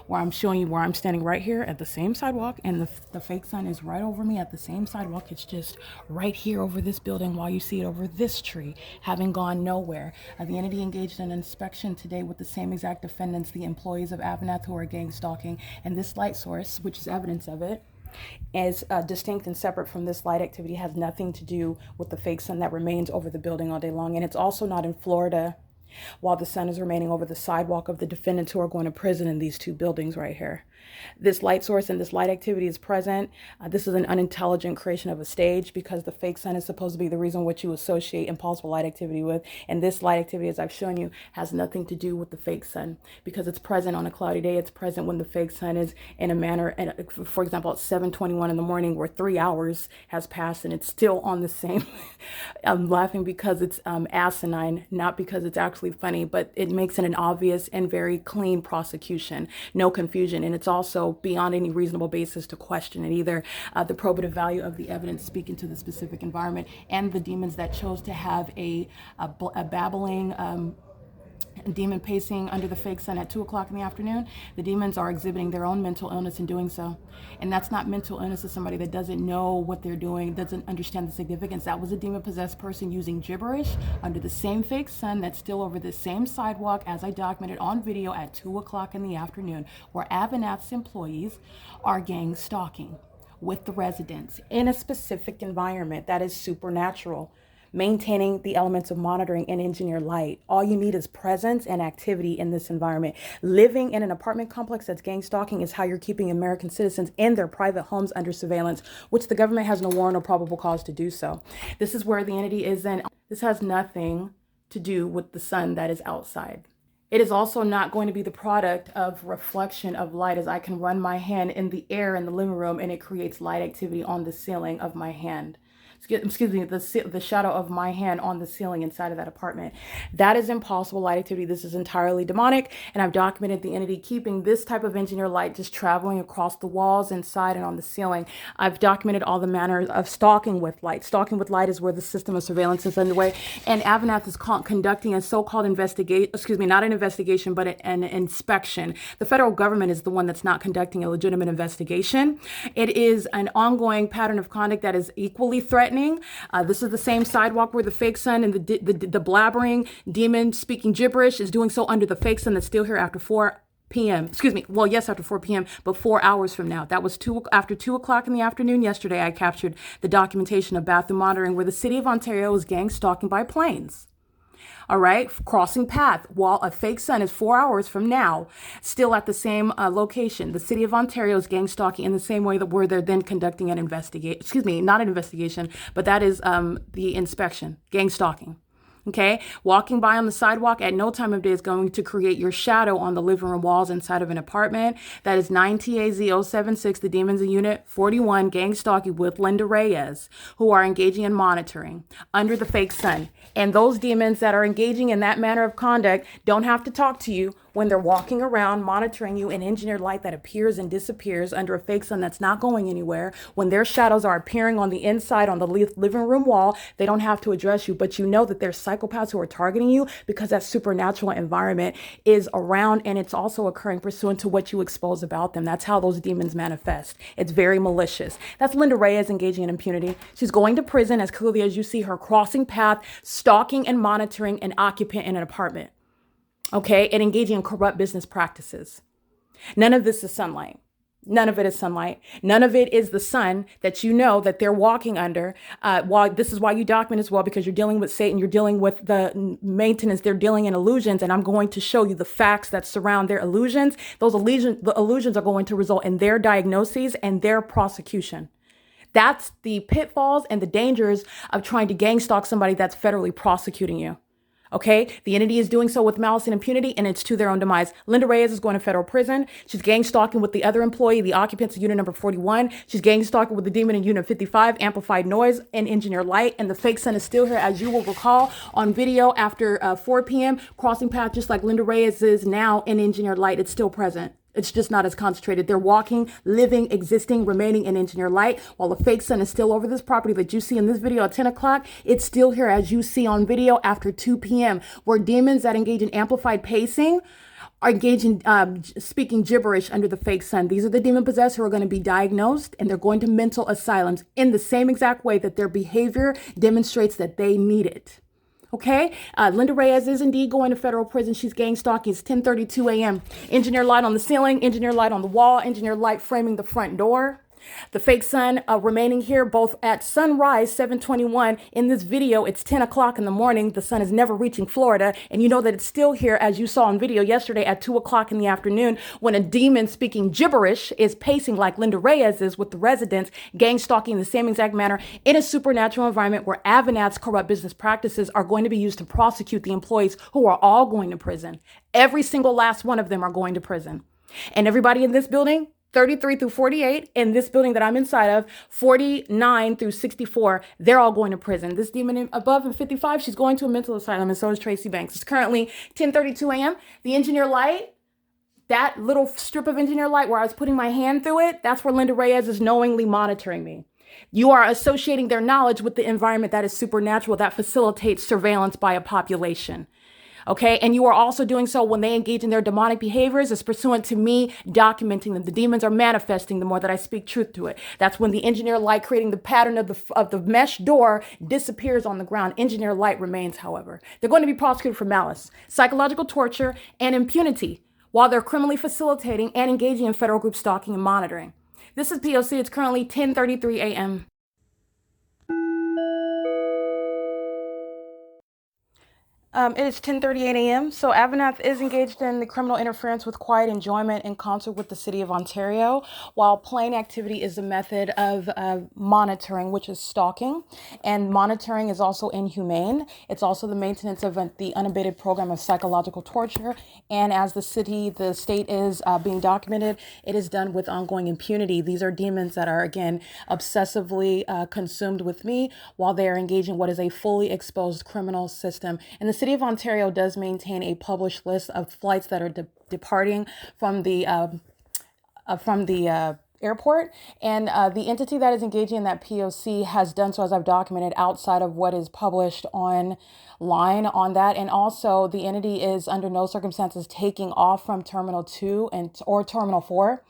Speaker 2: where I'm showing you where I'm standing right here at the same sidewalk, and the fake sun is right over me at the same sidewalk. It's just right here over this building while you see it over this tree, having gone nowhere. The entity engaged in an inspection today with the same exact defendants, the employees of AVANATH who are gang stalking, and this light source, which is evidence of it, is distinct and separate from this light activity, has nothing to do with the fake sun that remains over the building all day long. And it's also not in Florida, while the sun is remaining over the sidewalk of the defendants who are going to prison in these two buildings right here. This light source and this light activity is present. This is an unintelligent creation of a stage because the fake sun is supposed to be the reason what you associate impossible light activity with. And this light activity, as I've shown you, has nothing to do with the fake sun because it's present on a cloudy day. It's present when the fake sun is in a manner, and for example, at 7:21 in the morning where 3 hours has passed and it's still on the same. I'm laughing because it's asinine, not because it's actually funny, but it makes it an obvious and very clean prosecution. No confusion. And it's also beyond any reasonable basis to question it either. The probative value of the evidence speaking to the specific environment and the demons that chose to have a babbling demon pacing under the fake sun at 2 o'clock in the afternoon, the demons are exhibiting their own mental illness in doing so. And that's not mental illness of somebody that doesn't know what they're doing, doesn't understand the significance. That was a demon-possessed person using gibberish under the same fake sun that's still over the same sidewalk as I documented on video at 2 o'clock in the afternoon, where AVANATH's employees are gang stalking with the residents in a specific environment that is supernatural, maintaining the elements of monitoring and engineer light. All you need is presence and activity in this environment. Living in an apartment complex that's gang stalking is how you're keeping American citizens in their private homes under surveillance, which the government has no warrant or probable cause to do so. This is where the entity is in. This has nothing to do with the sun that is outside. It is also not going to be the product of reflection of light, as I can run my hand in the air in the living room and it creates light activity on the ceiling of my hand. Excuse me, the shadow of my hand on the ceiling inside of that apartment. That is impossible light activity. This is entirely demonic, and I've documented the entity keeping this type of engineer light just traveling across the walls, inside, and on the ceiling. I've documented all the manner of stalking with light. Stalking with light is where the system of surveillance is underway, and AVANATH is conducting a so-called investigation, excuse me, not an investigation, but an inspection. The federal government is the one that's not conducting a legitimate investigation. It is an ongoing pattern of conduct that is equally threatening. This is the same sidewalk where the fake sun and the blabbering demon speaking gibberish is doing so under the fake sun that's still here after 4 p.m. Excuse me. Well, yes, after 4 p.m., but 4 hours from now. That was after 2 o'clock in the afternoon yesterday. I captured the documentation of bathroom monitoring where the city of Ontario is gang stalking by planes. All right, crossing path while a fake sun is 4 hours from now, still at the same location. The city of Ontario is gang stalking in the same way that where they're then conducting an investigation. Excuse me, not an investigation, but that is the inspection, gang stalking. Okay, walking by on the sidewalk at no time of day is going to create your shadow on the living room walls inside of an apartment. That is 9TAZ076, the demons in unit 41, gang stalking with LYNDA REYES, who are engaging in monitoring under the fake sun. And those demons that are engaging in that manner of conduct don't have to talk to you when they're walking around monitoring you in engineered light that appears and disappears under a fake sun that's not going anywhere. When their shadows are appearing on the inside on the living room wall, they don't have to address you, but you know that there's psychopaths who are targeting you because that supernatural environment is around, and it's also occurring pursuant to what you expose about them. That's how those demons manifest. It's very malicious. That's LYNDA REYES engaging in impunity. She's going to prison as clearly as you see her crossing path, stalking and monitoring an occupant in an apartment. Okay, and engaging in corrupt business practices. None of this is sunlight. None of it is sunlight. None of it is the sun that you know that they're walking under. This is why you document as well, because you're dealing with Satan. You're dealing with the maintenance. They're dealing in illusions, and I'm going to show you the facts that surround their illusions. The illusions are going to result in their diagnoses and their prosecution. That's the pitfalls and the dangers of trying to gang stalk somebody that's federally prosecuting you. Okay, the entity is doing so with malice and impunity, and it's to their own demise. LYNDA REYES is going to federal prison. She's gang stalking with the other employee, the occupants of unit number 41. She's gang stalking with the demon in unit 55, amplified noise and engineer light. And the fake sun is still here, as you will recall on video after 4 p.m. Crossing path, just like LYNDA REYES is now in engineered light. It's still present. It's just not as concentrated. They're walking, living, existing, remaining in engineer light, while the fake sun is still over this property that you see in this video at 10 o'clock. It's still here, as you see on video after 2 p.m., where demons that engage in amplified pacing are engaging, speaking gibberish under the fake sun. These are the demon possessed who are going to be diagnosed, and they're going to mental asylums in the same exact way that their behavior demonstrates that they need it. Okay, LYNDA REYES is indeed going to federal prison. She's gang stalking. It's 10:32 a.m. Engineer light on the ceiling, engineer light on the wall, engineer light framing the front door. The fake sun remaining here both at sunrise 7:21. In this video, it's 10 o'clock in the morning. The sun is never reaching Florida. And you know that it's still here, as you saw in video yesterday, at 2 o'clock in the afternoon, when a demon speaking gibberish is pacing like LYNDA Reyes is with the residents, gang stalking in the same exact manner in a supernatural environment where AVANATH's corrupt business practices are going to be used to prosecute the employees who are all going to prison. Every single last one of them are going to prison. And everybody in this building, 33 through 48, in this building that I'm inside of, 49 through 64, they're all going to prison. This demon above in 55, she's going to a mental asylum, and so is Tracy Banks. It's currently 10:32 a.m. The engineer light, that little strip of engineer light where I was putting my hand through it, that's where LYNDA Reyes is knowingly monitoring me. You are associating their knowledge with the environment that is supernatural, that facilitates surveillance by a population. Okay, and you are also doing so when they engage in their demonic behaviors is pursuant to me documenting them. The demons are manifesting the more that I speak truth to it. That's when the engineer light creating the pattern of the mesh door disappears on the ground. Engineer light remains, however. They're going to be prosecuted for malice, psychological torture, and impunity while they're criminally facilitating and engaging in federal group stalking and monitoring. This is P.O.C. It's currently 10:33 a.m. It is 10:38 a.m. So AVANATH is engaged in the criminal interference with quiet enjoyment in concert with the city of Ontario, while plain activity is the method of monitoring, which is stalking. And monitoring is also inhumane. It's also the maintenance of the unabated program of psychological torture. And as the state is being documented, it is done with ongoing impunity. These are demons that are, again, obsessively consumed with me while they are engaging in what is a fully exposed criminal system. And the city of Ontario does maintain a published list of flights that are departing from the airport, and the entity that is engaging in that P.O.C. has done so, as I've documented, outside of what is published online on that. And also the entity is under no circumstances taking off from Terminal 2 or Terminal 4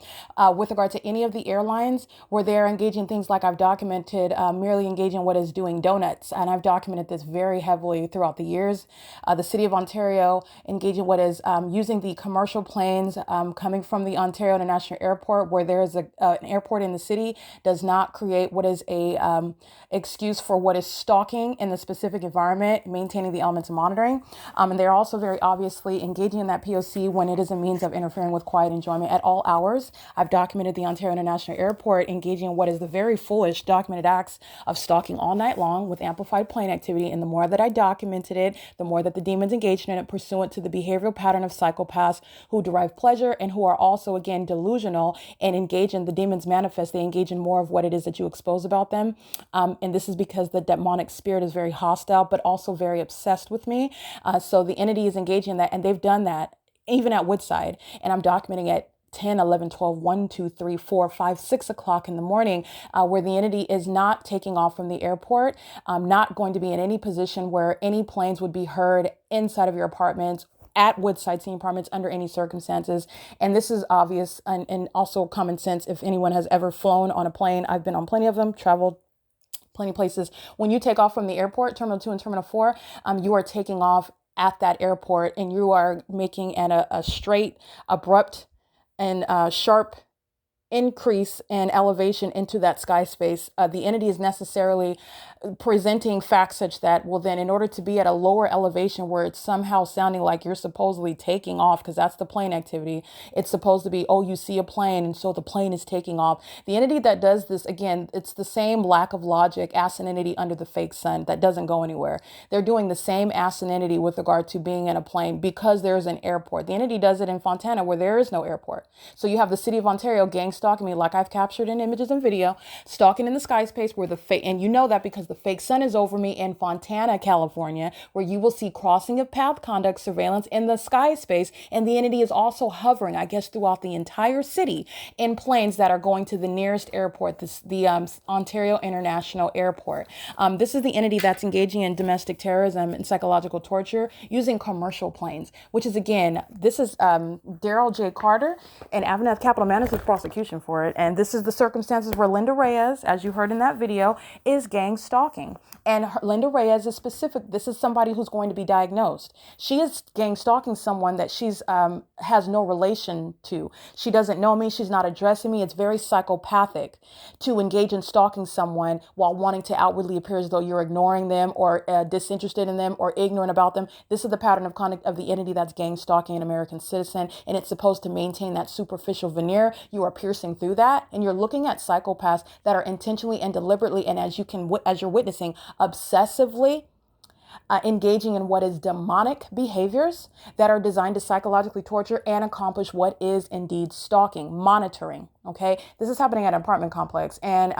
Speaker 2: with regard to any of the airlines where they're engaging things like I've documented, merely engaging what is doing donuts. And I've documented this very heavily throughout the years. The city of Ontario engaging what is using the commercial planes coming from the Ontario International Airport, where there is an airport in the city, does not create what is a excuse for what is stalking in the specific environment, maintaining the elements of monitoring. And they're also very obviously engaging in that P.O.C. when it is a means of interfering with quiet enjoyment at all hours. I've documented the Ontario International Airport engaging in what is the very foolish documented acts of stalking all night long with amplified plane activity. And the more that I documented it, the more that the demons engaged in it pursuant to the behavioral pattern of psychopaths who derive pleasure and who are also, again, delusional and engage in the demons manifest. They engage in more of what it is that you expose about them. And this is because the demonic spirit is very hostile, but also very obsessed with me. So the entity is engaging in that, and they've done that even at Woodside. And I'm documenting at 10, 11, 12, 1, 2, 3, 4, 5, 6 o'clock in the morning, where the entity is not taking off from the airport, not going to be in any position where any planes would be heard inside of your apartments at Woodside Senior Apartments under any circumstances. And this is obvious and also common sense. If anyone has ever flown on a plane, I've been on plenty of them, traveled plenty of places. When you take off from the airport, Terminal 2 and Terminal 4, you are taking off at that airport, and you are making a straight, abrupt, and sharp increase in elevation into that sky space. The entity is necessarily presenting facts such that, well, then in order to be at a lower elevation where it's somehow sounding like you're supposedly taking off, because that's the plane activity, it's supposed to be, oh, you see a plane and so the plane is taking off. The entity that does this, again, it's the same lack of logic, asininity under the fake sun that doesn't go anywhere. They're doing the same asininity with regard to being in a plane because there's an airport. The entity does it in Fontana where there is no airport. So you have the city of Ontario gang stalking me, like I've captured in images and video, stalking in the sky space where the fake, and you know that because the fake sun is over me in Fontana, California, where you will see crossing of path conduct surveillance in the sky space. And the entity is also hovering, I guess, throughout the entire city in planes that are going to the nearest airport, the Ontario International Airport. This is the entity that's engaging in domestic terrorism and psychological torture using commercial planes, which is, again, this is Daryl J. Carter and AVANATH Capital Management Prosecution prosecution for it. And this is the circumstances where Lynda Reyes, as you heard in that video, is gang stalking. And Lynda Reyes is specific. This is somebody who's going to be diagnosed. She is gang stalking someone that she's has no relation to. She doesn't know me. She's not addressing me. It's very psychopathic to engage in stalking someone while wanting to outwardly appear as though you're ignoring them or disinterested in them or ignorant about them. This is the pattern of conduct of the entity that's gang stalking an American citizen, and it's supposed to maintain that superficial veneer. You are piercing through that, and you're looking at psychopaths that are intentionally and deliberately, and as you're witnessing, obsessively engaging in what is demonic behaviors that are designed to psychologically torture and accomplish what is indeed stalking, monitoring. Okay, this is happening at an apartment complex, and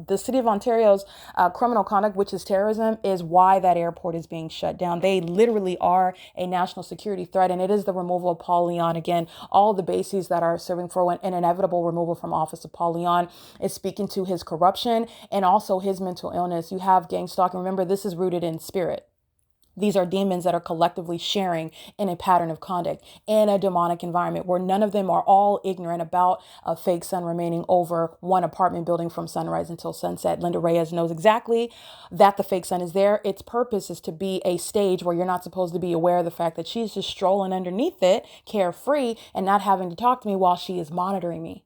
Speaker 2: the city of Ontario's criminal conduct, which is terrorism, is why that airport is being shut down. They literally are a national security threat, and it is the removal of Paul Leon. Again, all the bases that are serving for an inevitable removal from office of Paul Leon is speaking to his corruption and also his mental illness. You have gang stalking. Remember, this is rooted in spirit. These are demons that are collectively sharing in a pattern of conduct in a demonic environment where none of them are all ignorant about a fake sun remaining over one apartment building from sunrise until sunset. Lynda Reyes knows exactly that the fake sun is there. Its purpose is to be a stage where you're not supposed to be aware of the fact that she's just strolling underneath it, carefree, and not having to talk to me while she is monitoring me.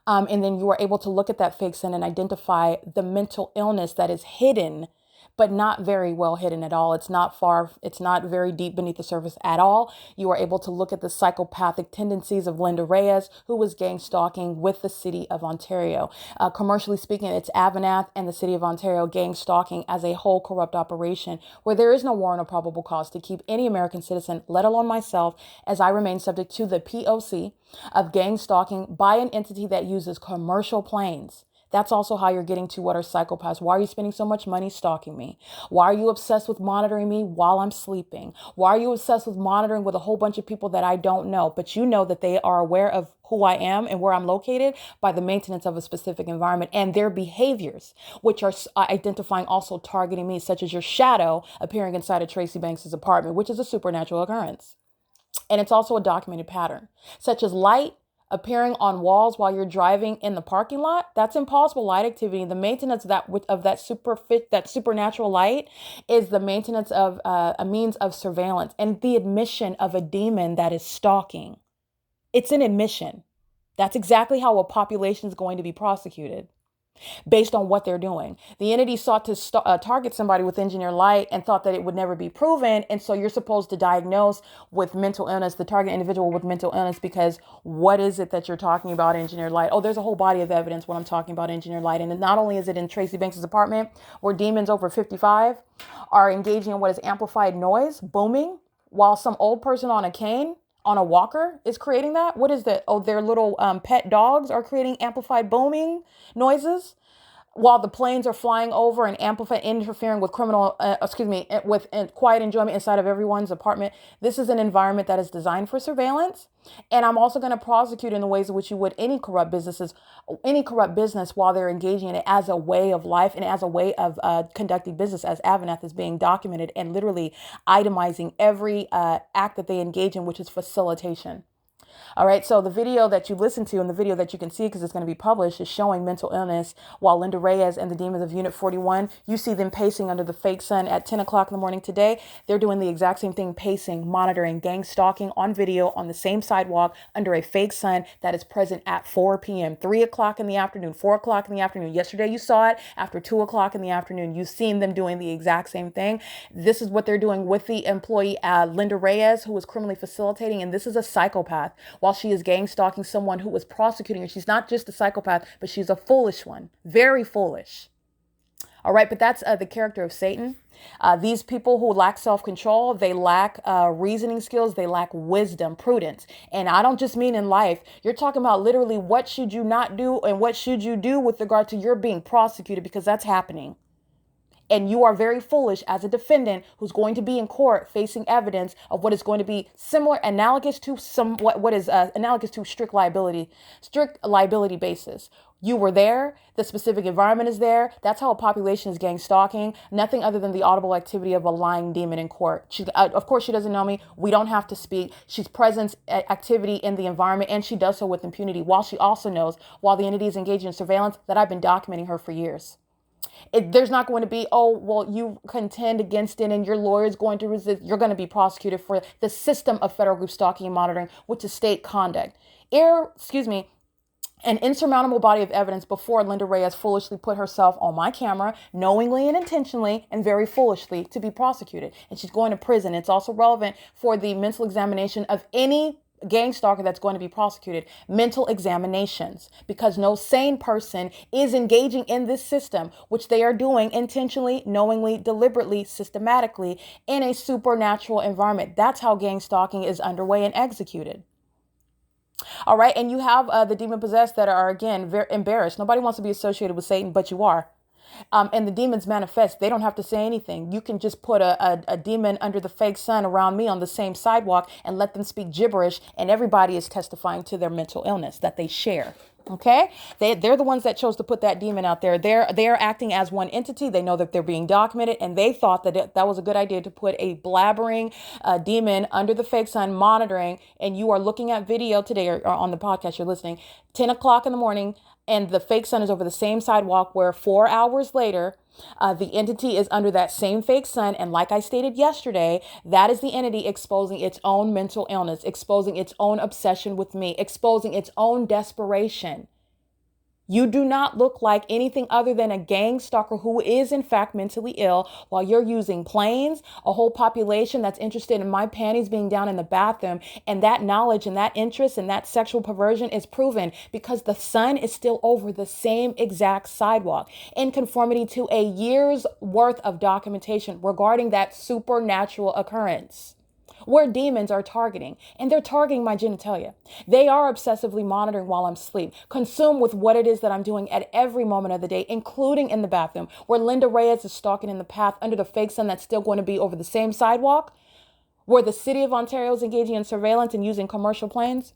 Speaker 2: And then you are able to look at that fake sun and identify the mental illness that is hidden, but not very well hidden at all. It's not very deep beneath the surface at all. You are able to look at the psychopathic tendencies of Lynda Reyes, who was gang stalking with the city of Ontario. Commercially speaking, it's AVANATH and the city of Ontario gang stalking as a whole corrupt operation where there is no warrant or probable cause to keep any American citizen, let alone myself, as I remain subject to the P.O.C. of gang stalking by an entity that uses commercial planes. That's also how you're getting to what are psychopaths. Why are you spending so much money stalking me? Why are you obsessed with monitoring me while I'm sleeping? Why are you obsessed with monitoring with a whole bunch of people that I don't know, but you know that they are aware of who I am and where I'm located by the maintenance of a specific environment and their behaviors, which are identifying also targeting me, such as your shadow appearing inside of Tracy Banks's apartment, which is a supernatural occurrence. And it's also a documented pattern, such as light appearing on walls while you're driving in the parking lot. That's impossible light activity. The maintenance of that supernatural light is the maintenance of a means of surveillance and the admission of a demon that is stalking. It's an admission. That's exactly how a population is going to be prosecuted, based on what they're doing. The entity sought to target somebody with engineer light and thought that it would never be proven. And so you're supposed to diagnose with mental illness, the target individual with mental illness, because what is it that you're talking about, engineer light? Oh, there's a whole body of evidence when I'm talking about engineer light. And not only is it in Tracy Banks's apartment where demons over 55 are engaging in what is amplified noise, booming, while some old person on a cane on a walker is creating that. What is that? Oh, their little pet dogs are creating amplified booming noises while the planes are flying over and amplifying, interfering with with quiet enjoyment inside of everyone's apartment. This is an environment that is designed for surveillance. And I'm also going to prosecute in the ways in which you would any corrupt business while they're engaging in it as a way of life and as a way of conducting business, as AVANATH is being documented and literally itemizing every act that they engage in, which is facilitation. All right, so the video that you listen to and the video that you can see, because it's going to be published, is showing mental illness while Lynda Reyes and the demons of Unit 41, you see them pacing under the fake sun at 10 o'clock in the morning today. They're doing the exact same thing, pacing, monitoring, gang stalking on video on the same sidewalk under a fake sun that is present at 4 p.m., 3 o'clock in the afternoon, 4 o'clock in the afternoon. Yesterday, you saw it after 2 o'clock in the afternoon. You've seen them doing the exact same thing. This is what they're doing with the employee, Lynda Reyes, who was criminally facilitating, and this is a psychopath. While she is gang stalking someone who was prosecuting her. She's not just a psychopath, but she's a foolish one. Very foolish. All right, but that's the character of Satan. These people who lack self-control, they lack reasoning skills, they lack wisdom, prudence. And I don't just mean in life. You're talking about literally what should you not do and what should you do with regard to your being prosecuted, because that's happening. And you are very foolish as a defendant who's going to be in court facing evidence of what is going to be analogous to strict liability basis. You were there. The specific environment is there. That's how a population is gang stalking. Nothing other than the audible activity of a lying demon in court. Of course, she doesn't know me. We don't have to speak. She's presence activity in the environment, and she does so with impunity. While she also knows, while the entity is engaged in surveillance, that I've been documenting her for years. There's not going to be, oh, well, you contend against it and your lawyer is going to resist. You're going to be prosecuted for the system of federal group stalking and monitoring, which is state conduct. An insurmountable body of evidence before Lynda Reyes foolishly put herself on my camera, knowingly and intentionally and very foolishly, to be prosecuted. And she's going to prison. It's also relevant for the mental examination of any gang stalker that's going to be prosecuted. Mental examinations, because no sane person is engaging in this system, which they are doing intentionally, knowingly, deliberately, systematically in a supernatural environment. That's how gang stalking is underway and executed. All right. And you have the demon possessed that are, again, very embarrassed. Nobody wants to be associated with Satan, but you are. And the demons manifest. They don't have to say anything. You can just put a demon under the fake sun around me on the same sidewalk and let them speak gibberish. And everybody is testifying to their mental illness that they share. OK, they're the ones that chose to put that demon out there. They're acting as one entity. They know that they're being documented, and they thought that that was a good idea to put a blabbering demon under the fake sun monitoring. And you are looking at video today or on the podcast you're listening, 10 o'clock in the morning, and the fake sun is over the same sidewalk where 4 hours later, the entity is under that same fake sun. And like I stated yesterday, that is the entity exposing its own mental illness, exposing its own obsession with me, exposing its own desperation. You do not look like anything other than a gang stalker who is in fact mentally ill, while you're using planes, a whole population that's interested in my panties being down in the bathroom. And that knowledge and that interest and that sexual perversion is proven because the sun is still over the same exact sidewalk in conformity to a year's worth of documentation regarding that supernatural occurrence, where demons are targeting, and they're targeting my genitalia. They are obsessively monitoring while I'm asleep, consumed with what it is that I'm doing at every moment of the day, including in the bathroom, where Lynda Reyes is stalking in the path under the fake sun that's still going to be over the same sidewalk, where the city of Ontario is engaging in surveillance and using commercial planes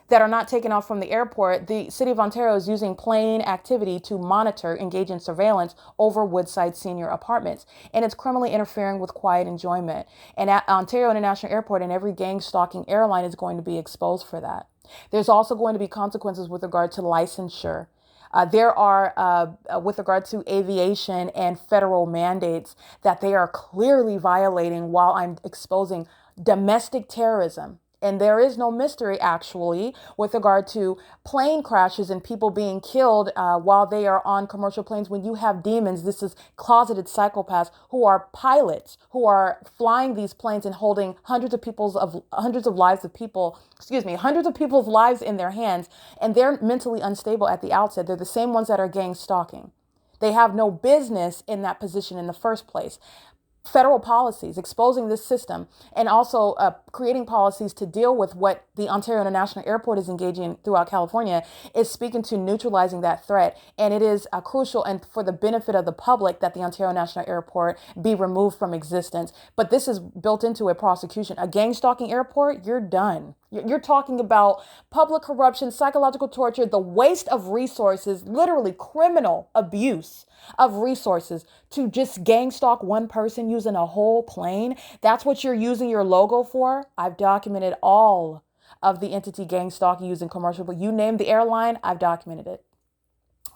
Speaker 2: that are not taken off from the airport. The city of Ontario is using plane activity to monitor, engage in surveillance over Woodside senior apartments. And it's criminally interfering with quiet enjoyment. And at Ontario International Airport and every gang stalking airline is going to be exposed for that. There's also going to be consequences with regard to licensure. There are, with regard to aviation and federal mandates, that they are clearly violating while I'm exposing domestic terrorism. And there is no mystery, actually, with regard to plane crashes and people being killed while they are on commercial planes. When you have demons, this is closeted psychopaths who are pilots, who are flying these planes and holding hundreds of people's lives in their hands. And they're mentally unstable at the outset. They're the same ones that are gang stalking. They have no business in that position in the first place. Federal policies exposing this system, and also creating policies to deal with what the Ontario International Airport is engaging in throughout California, is speaking to neutralizing that threat. And it is crucial and for the benefit of the public that the Ontario National Airport be removed from existence. But this is built into a prosecution. A gang stalking airport, you're done. You're talking about public corruption, psychological torture, the waste of resources, literally criminal abuse of resources to just gang stalk one person using a whole plane. That's what you're using your logo for. I've documented all of the entity gang stalking using commercial, but you name the airline, I've documented it.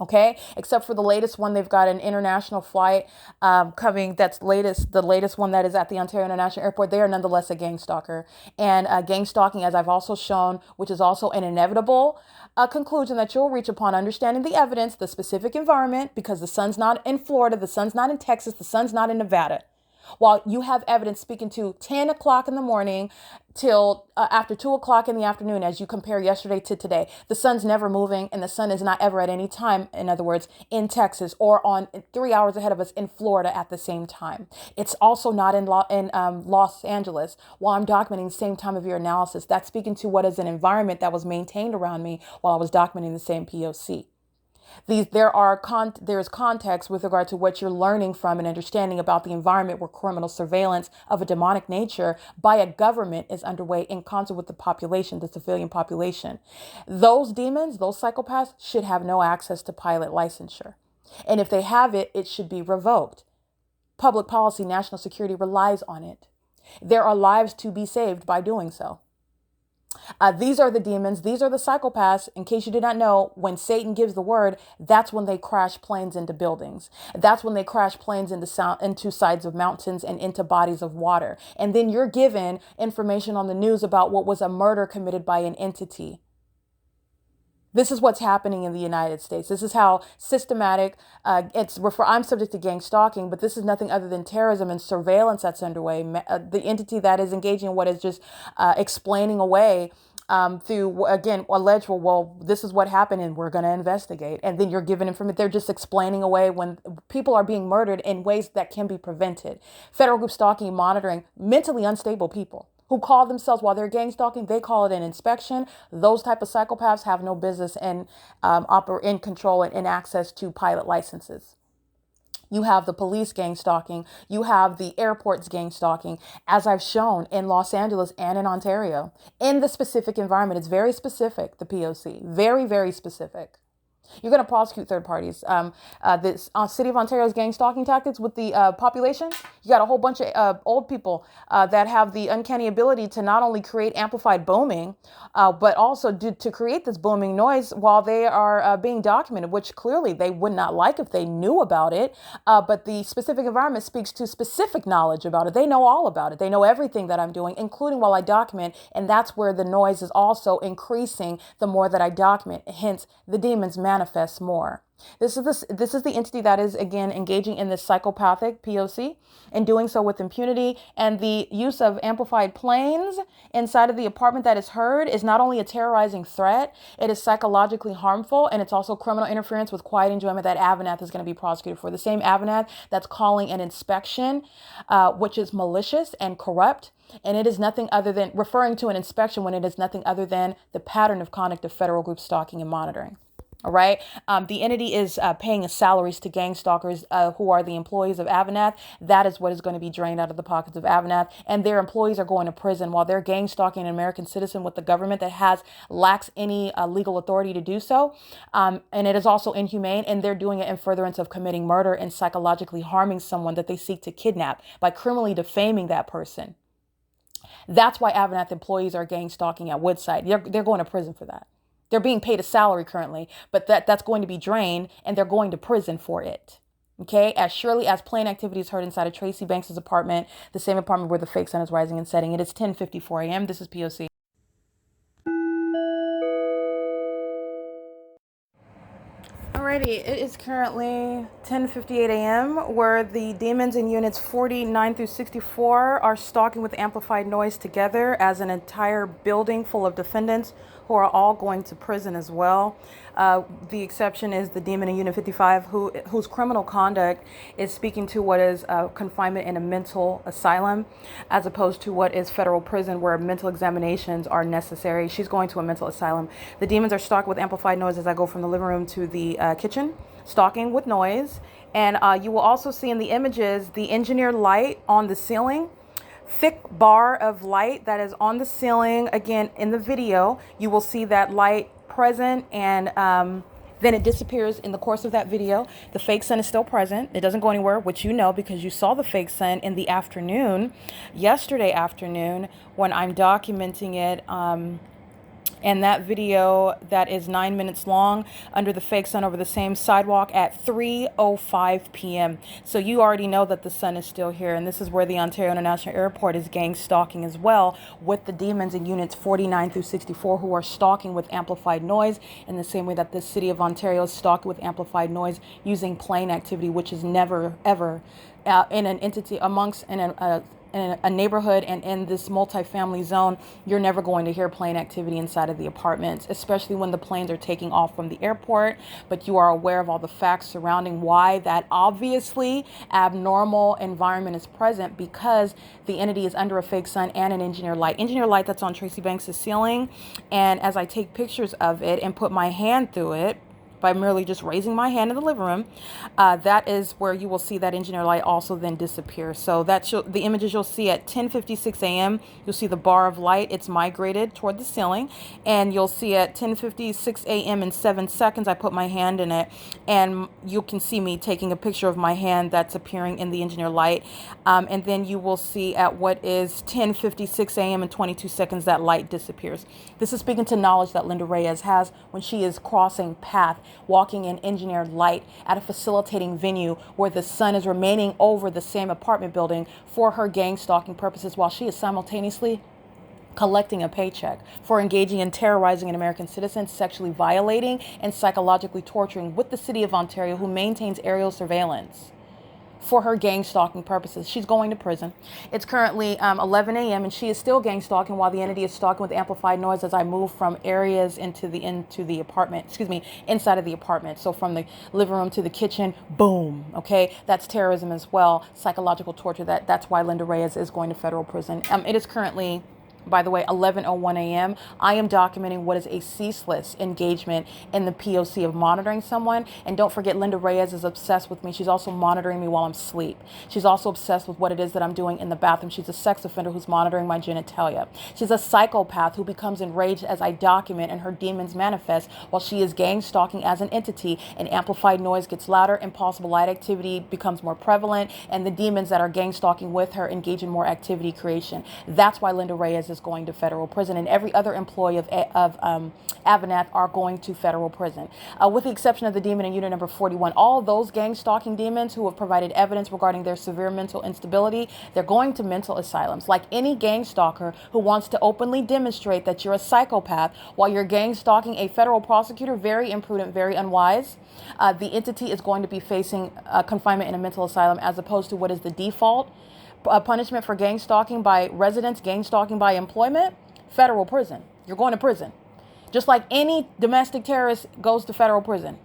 Speaker 2: Okay, except for the latest one, they've got an international flight coming. That's the latest one that is at the Ontario International Airport. They are nonetheless a gang stalker. And gang stalking, as I've also shown, which is also an inevitable conclusion that you'll reach upon understanding the evidence, the specific environment, because the sun's not in Florida, the sun's not in Texas, the sun's not in Nevada. While you have evidence speaking to 10 o'clock in the morning till after 2 o'clock in the afternoon, as you compare yesterday to today, the sun's never moving and the sun is not ever at any time, in other words, in Texas or on 3 hours ahead of us in Florida at the same time. It's also not in Los Angeles while I'm documenting the same time of year analysis. That's speaking to what is an environment that was maintained around me while I was documenting the same P.O.C. There's context with regard to what you're learning from and understanding about the environment where criminal surveillance of a demonic nature by a government is underway in concert with the population, the civilian population. Those demons, those psychopaths should have no access to pilot licensure. And if they have it, it should be revoked. Public policy, national security relies on it. There are lives to be saved by doing so. These are the demons. These are the psychopaths. In case you did not know, when Satan gives the word, that's when they crash planes into buildings. That's when they crash planes into sides of mountains and into bodies of water. And then you're given information on the news about what was a murder committed by an entity. This is what's happening in the United States. This is how systematic, I'm subject to gang stalking, but this is nothing other than terrorism and surveillance that's underway. The entity that is engaging in what is just explaining away through, again, alleged, well, this is what happened and we're going to investigate. And then you're given information. They're just explaining away when people are being murdered in ways that can be prevented. Federal group stalking, monitoring mentally unstable people who call themselves, while they're gang stalking, they call it an inspection. Those type of psychopaths have no business in control and in access to pilot licenses. You have the police gang stalking. You have the airports gang stalking, as I've shown in Los Angeles and in Ontario. In the specific environment, it's very specific, the P.O.C. Very, very specific. You're going to prosecute third parties. This City of Ontario's gang stalking tactics with the population. You got a whole bunch of old people that have the uncanny ability to not only create amplified booming, but also to create this booming noise while they are being documented, which clearly they would not like if they knew about it. But the specific environment speaks to specific knowledge about it. They know all about it. They know everything that I'm doing, including while I document. And that's where the noise is also increasing the more that I document. Hence, the demons manifest more. This is the entity that is, again, engaging in this psychopathic P.O.C. and doing so with impunity. And the use of amplified planes inside of the apartment that is heard is not only a terrorizing threat, it is psychologically harmful, and it's also criminal interference with quiet enjoyment that AVANATH is going to be prosecuted for. The same AVANATH that's calling an inspection, which is malicious and corrupt. And it is nothing other than referring to an inspection when it is nothing other than the pattern of conduct of federal group stalking and monitoring. All right. The entity is paying salaries to gang stalkers who are the employees of AVANATH. That is what is going to be drained out of the pockets of AVANATH. And their employees are going to prison while they're gang stalking an American citizen with the government that lacks any legal authority to do so. And it is also inhumane. And they're doing it in furtherance of committing murder and psychologically harming someone that they seek to kidnap by criminally defaming that person. That's why AVANATH employees are gang stalking at Woodside. They're going to prison for that. They're being paid a salary currently, but that's going to be drained and they're going to prison for it. Okay, as surely as plane activity is heard inside of Tracy Banks' apartment, the same apartment where the fake sun is rising and setting. It is 10:54 a.m. This is P.O.C. Alrighty, it is currently 10:58 a.m. where the demons in units 49 through 64 are stalking with amplified noise together as an entire building full of defendants who are all going to prison as well. The exception is the demon in unit 55 whose criminal conduct is speaking to what is confinement in a mental asylum as opposed to what is federal prison where mental examinations are necessary. She's going to a mental asylum. The demons are stalking with amplified noise as I go from the living room to the kitchen, stalking with noise. And you will also see in the images the engineered light on the ceiling. Thick bar of light that is on the ceiling. Again, in the video, you will see that light present and then it disappears in the course of that video. The fake sun is still present. It doesn't go anywhere, which you know because you saw the fake sun in the afternoon, yesterday afternoon, when I'm documenting it. And that video that is 9 minutes long under the fake sun over the same sidewalk at 3:05 p.m. So you already know that the sun is still here. And this is where the Ontario International Airport is gang stalking as well with the demons in units 49 through 64 who are stalking with amplified noise in the same way that the city of Ontario is stalking with amplified noise using plane activity, which is never, ever in an entity amongst in a neighborhood and in this multifamily zone, you're never going to hear plane activity inside of the apartments, especially when the planes are taking off from the airport. But you are aware of all the facts surrounding why that obviously abnormal environment is present because the entity is under a fake sun and an engineered light. Engineered light that's on Tracy Banks' ceiling. And as I take pictures of it and put my hand through it, by merely just raising my hand in the living room, that is where you will see that engineer light also then disappear. So that's the images you'll see at 10:56 a.m. You'll see the bar of light. It's migrated toward the ceiling, and you'll see at 10:56 a.m. in 7 seconds, I put my hand in it, and you can see me taking a picture of my hand that's appearing in the engineer light. And then you will see at what is 10:56 a.m. in 22 seconds, that light disappears. This is speaking to knowledge that Lynda Reyes has when she is crossing path, walking in engineered light at a facilitating venue where the sun is remaining over the same apartment building for her gang stalking purposes, while she is simultaneously collecting a paycheck for engaging in terrorizing an American citizen, sexually violating and psychologically torturing with the city of Ontario, who maintains aerial surveillance for her gang stalking purposes. She's going to prison. It's currently 11 a.m. and she is still gang stalking while the entity is stalking with amplified noise as I move from areas into the apartment, inside of the apartment. So from the living room to the kitchen, boom, okay? That's terrorism as well, psychological torture. That's why Lynda Reyes is going to federal prison. It is currently, by the way, 11:01 a.m. I am documenting what is a ceaseless engagement in the P.O.C. of monitoring someone. And don't forget, Lynda Reyes is obsessed with me. She's also monitoring me while I'm asleep. She's also obsessed with what it is that I'm doing in the bathroom. She's a sex offender who's monitoring my genitalia. She's a psychopath who becomes enraged as I document and her demons manifest while she is gang stalking as an entity, and amplified noise gets louder, impossible light activity becomes more prevalent, and the demons that are gang stalking with her engage in more activity creation. That's why Lynda Reyes is going to federal prison, and every other employee of AVANATH are going to federal prison, with the exception of the demon in unit number 41. All those gang stalking demons who have provided evidence regarding their severe mental instability, they're going to mental asylums. Like any gang stalker who wants to openly demonstrate that you're a psychopath while you're gang stalking a federal prosecutor, very imprudent, very unwise. The entity is going to be facing confinement in a mental asylum, as opposed to what is the default punishment for gang stalking by residents, gang stalking by employment, federal prison. You're going to prison. Just like any domestic terrorist goes to federal prison.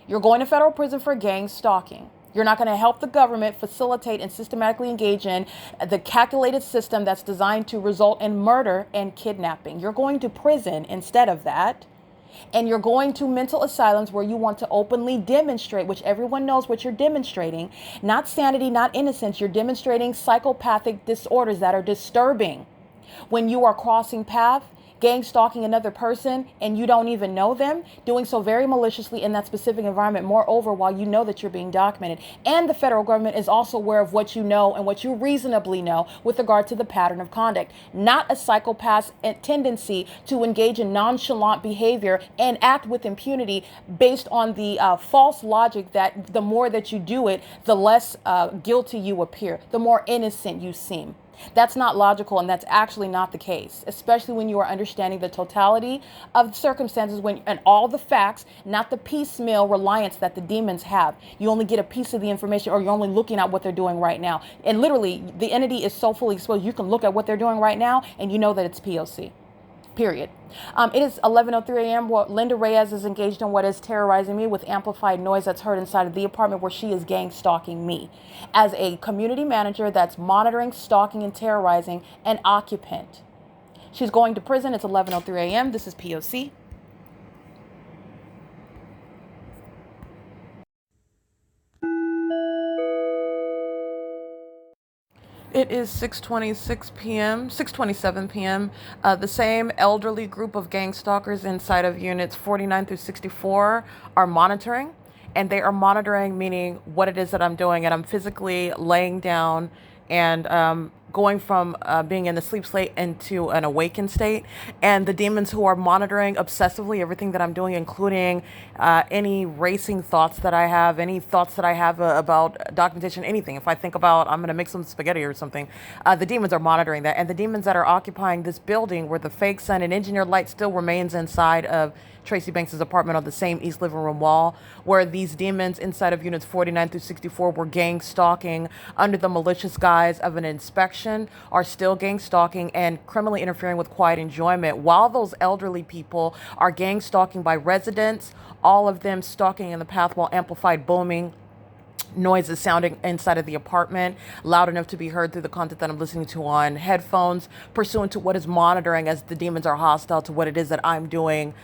Speaker 2: You're going to federal prison for gang stalking. You're not going to help the government facilitate and systematically engage in the calculated system that's designed to result in murder and kidnapping. You're going to prison instead of that. And you're going to mental asylums where you want to openly demonstrate, which everyone knows what you're demonstrating, not sanity, not innocence. You're demonstrating psychopathic disorders that are disturbing. When you are crossing path, gang stalking another person, and you don't even know them, doing so very maliciously in that specific environment, moreover, while you know that you're being documented. And the federal government is also aware of what you know and what you reasonably know with regard to the pattern of conduct. Not a psychopath's tendency to engage in nonchalant behavior and act with impunity based on the false logic that the more that you do it, the less guilty you appear, the more innocent you seem. That's not logical, and that's actually not the case, especially when you are understanding the totality of the circumstances and all the facts, not the piecemeal reliance that the demons have. You only get a piece of the information, or you're only looking at what they're doing right now. And literally, the entity is so fully exposed, you can look at what they're doing right now, and you know that it's P.O.C. Period. It is 11:03 a.m. Lynda Reyes is engaged in what is terrorizing me with amplified noise that's heard inside of the apartment where she is gang stalking me as a community manager that's monitoring, stalking, and terrorizing an occupant. She's going to prison. It's 11:03 a.m. This is P.O.C. It is 6:26 p.m., 6:27 p.m. The same elderly group of gang stalkers inside of units 49 through 64 are monitoring, and they are monitoring, meaning what it is that I'm doing, and I'm physically laying down and going from being in the sleep state into an awakened state. And the demons who are monitoring obsessively everything that I'm doing, including any racing thoughts that I have, any thoughts that I have about documentation, anything. If I think about I'm going to make some spaghetti or something, the demons are monitoring that. And the demons that are occupying this building where the fake sun and engineered light still remains inside of Tracy Banks's apartment on the same east living room wall, where these demons inside of units 49 through 64 were gang stalking under the malicious guise of an inspection, are still gang stalking and criminally interfering with quiet enjoyment, while those elderly people are gang stalking by residents, all of them stalking in the path while amplified booming noise is sounding inside of the apartment, loud enough to be heard through the content that I'm listening to on headphones, pursuant to what is monitoring, as the demons are hostile to what it is that I'm doing,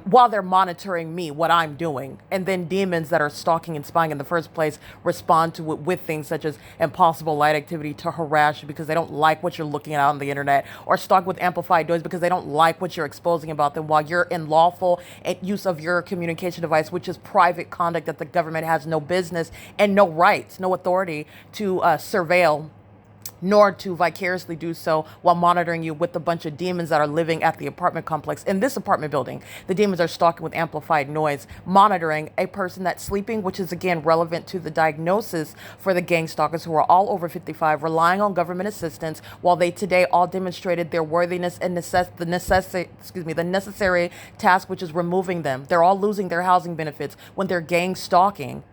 Speaker 2: while they're monitoring me, what I'm doing. And then demons that are stalking and spying in the first place respond to it with things such as impossible light activity to harass you because they don't like what you're looking at on the internet, or stalk with amplified noise because they don't like what you're exposing about them, while you're in lawful use of your communication device, which is private conduct that the government has no business and no rights, no authority to surveil, nor to vicariously do so while monitoring you, with a bunch of demons that are living at the apartment complex. In this apartment building, the demons are stalking with amplified noise, monitoring a person that's sleeping, which is again relevant to the diagnosis for the gang stalkers who are all over 55, relying on government assistance, while they today all demonstrated their worthiness and the necessary task, which is removing them. They're all losing their housing benefits when they're gang stalking,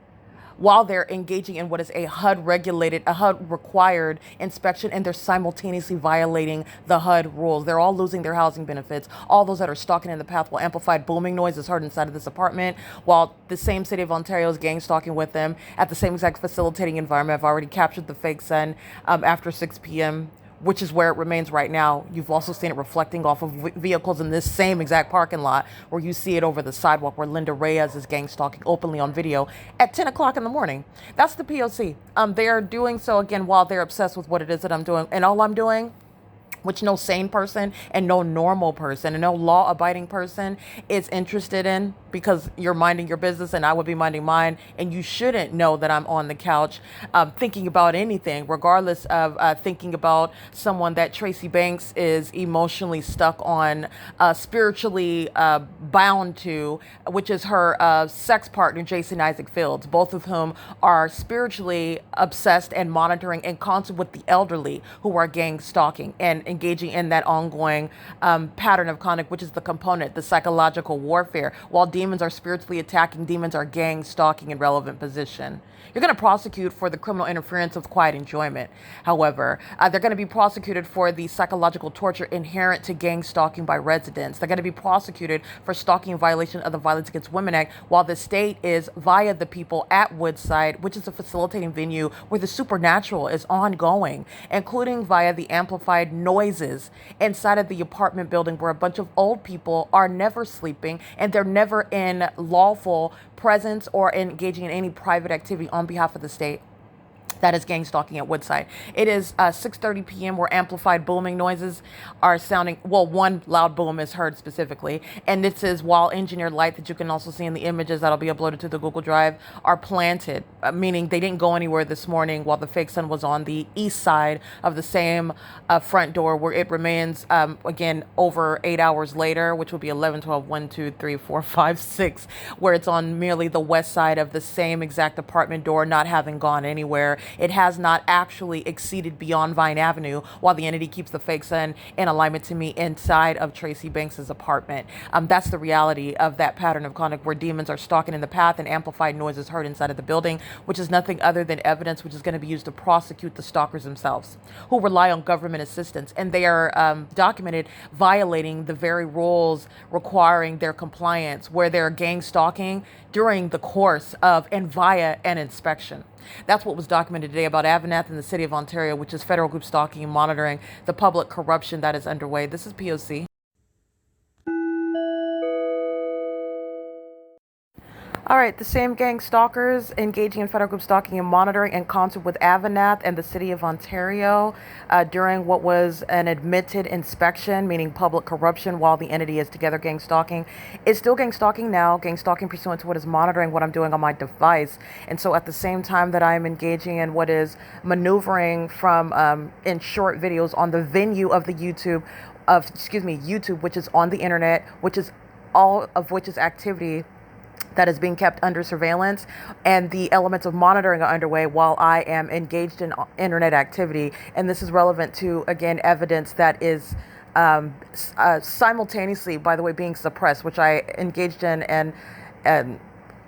Speaker 2: while they're engaging in what is a HUD required inspection, and they're simultaneously violating the HUD rules. They're all losing their housing benefits. All those that are stalking in the path, while amplified booming noise is heard inside of this apartment, while the same city of Ontario is gang stalking with them at the same exact facilitating environment. I've already captured the fake sun after 6 p.m., which is where it remains right now. You've also seen it reflecting off of vehicles in this same exact parking lot, where you see it over the sidewalk, where LYNDA Reyes is gang stalking openly on video at 10 o'clock in the morning. That's the P.O.C. They are doing so, again, while they're obsessed with what it is that I'm doing. And all I'm doing, which no sane person and no normal person and no law-abiding person is interested in, because you're minding your business and I would be minding mine, and you shouldn't know that I'm on the couch thinking about anything, regardless of thinking about someone that Tracy Banks is emotionally stuck on, spiritually bound to, which is her sex partner, Jason Isaac Fields, both of whom are spiritually obsessed and monitoring in concert with the elderly who are gang stalking and engaging in that ongoing pattern of conduct, which is the component, the psychological warfare. While demons are spiritually attacking, demons are gang stalking in relevant position. You're going to prosecute for the criminal interference with quiet enjoyment. However, they're going to be prosecuted for the psychological torture inherent to gang stalking by residents. They're going to be prosecuted for stalking in violation of the Violence Against Women Act, while the state is, via the people at Woodside, which is a facilitating venue where the supernatural is ongoing, including via the amplified noises inside of the apartment building, where a bunch of old people are never sleeping and they're never in lawful presence or engaging in any private activity on behalf of the state. That is gang stalking at Woodside. It is 6:30 p.m. where amplified booming noises are sounding. Well, one loud boom is heard specifically. And this is while engineered light, that you can also see in the images that'll be uploaded to the Google Drive, are planted, meaning they didn't go anywhere this morning, while the fake sun was on the east side of the same front door, where it remains, again, over 8 hours later, which will be 11, 12, 1, 2, 3, 4, 5, 6, where it's on merely the west side of the same exact apartment door, not having gone anywhere. It has not actually exceeded beyond Vine Avenue, while the entity keeps the fake sun in alignment to me inside of Tracy Banks's apartment. That's the reality of that pattern of conduct, where demons are stalking in the path and amplified noises heard inside of the building, which is nothing other than evidence which is going to be used to prosecute the stalkers themselves, who rely on government assistance. And they are documented violating the very rules requiring their compliance, where they're gang stalking during the course of and via an inspection. That's what was documented today about AVANATH in the city of Ontario, which is federal group stalking and monitoring the public corruption that is underway. This is P.O.C. All right, the same gang stalkers engaging in federal group stalking and monitoring in concert with AVANATH and the city of Ontario during what was an admitted inspection, meaning public corruption, while the entity is together gang stalking, is still gang stalking now, gang stalking pursuant to what is monitoring what I'm doing on my device. And so at the same time that I'm engaging in what is maneuvering from in short videos on the venue of the YouTube, which is on the internet, which is all of which is activity that is being kept under surveillance, and the elements of monitoring are underway while I am engaged in internet activity. And this is relevant to, again, evidence that is simultaneously, by the way, being suppressed, which I engaged in and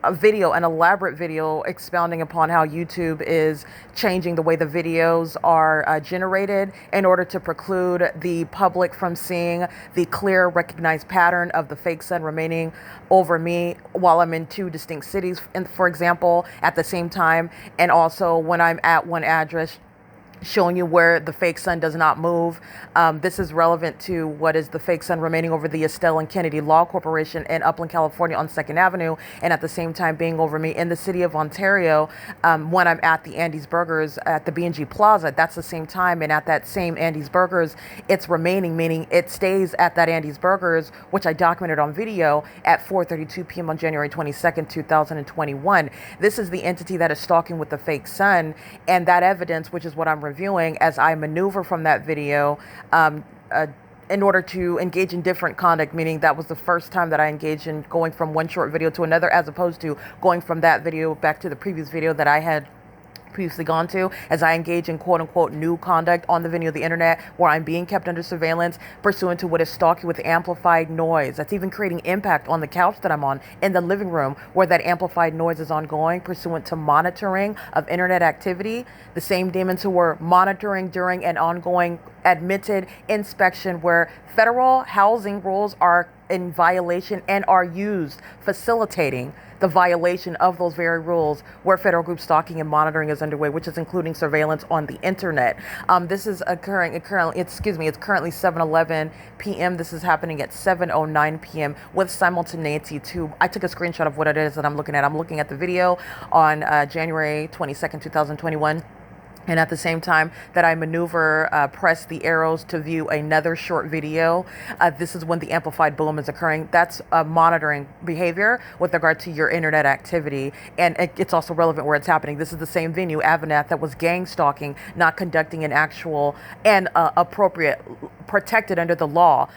Speaker 2: a video, an elaborate video expounding upon how YouTube is changing the way the videos are generated in order to preclude the public from seeing the clear recognized pattern of the fake sun remaining over me while I'm in two distinct cities, and for example, at the same time, and also when I'm at one address, showing you where the fake sun does not move. This is relevant to what is the fake sun remaining over the Estelle and Kennedy Law Corporation in Upland, California on 2nd Avenue, and at the same time being over me in the city of Ontario when I'm at the Andy's Burgers at the B&G Plaza. That's the same time, and at that same Andy's Burgers, it's remaining, meaning it stays at that Andy's Burgers, which I documented on video at 4:32 p.m. on January 22nd, 2021. This is the entity that is stalking with the fake sun, and that evidence, which is what I'm reviewing as I maneuver from that video in order to engage in different conduct, meaning that was the first time that I engaged in going from one short video to another, as opposed to going from that video back to the previous video that I had previously gone to, as I engage in quote unquote new conduct on the venue of the internet where I'm being kept under surveillance pursuant to what is stalking with amplified noise. That's even creating impact on the couch that I'm on in the living room where that amplified noise is ongoing pursuant to monitoring of internet activity. The same demons who were monitoring during an ongoing admitted inspection where federal housing rules are in violation and are used facilitating the violation of those very rules where federal group stalking and monitoring is underway, which is including surveillance on the internet. This is occurring, it's currently 7:11 p.m. This is happening at 7:09 p.m. with simultaneity to, I took a screenshot of what it is that I'm looking at. I'm looking at the video on January 22nd, 2021. And at the same time that I maneuver, press the arrows to view another short video, this is when the amplified boom is occurring. That's monitoring behavior with regard to your internet activity. And it's also relevant where it's happening. This is the same venue, AVANATH, that was gang stalking, not conducting an actual and appropriate, protected under the law,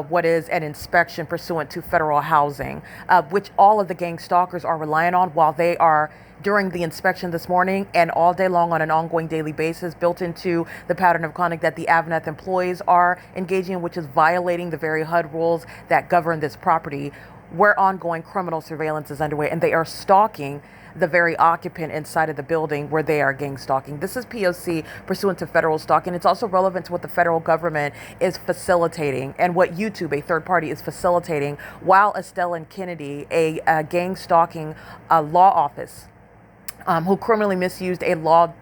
Speaker 2: what is an inspection pursuant to federal housing, which all of the gang stalkers are relying on while they are during the inspection this morning and all day long on an ongoing daily basis, built into the pattern of conduct that the AVANATH employees are engaging in, which is violating the very HUD rules that govern this property, where ongoing criminal surveillance is underway, and they are stalking the very occupant inside of the building where they are gang stalking. This is P.O.C. pursuant to federal stalking. It's also relevant to what the federal government is facilitating and what YouTube, a third party, is facilitating, while Estelle and Kennedy, a gang stalking law office, who criminally misused a law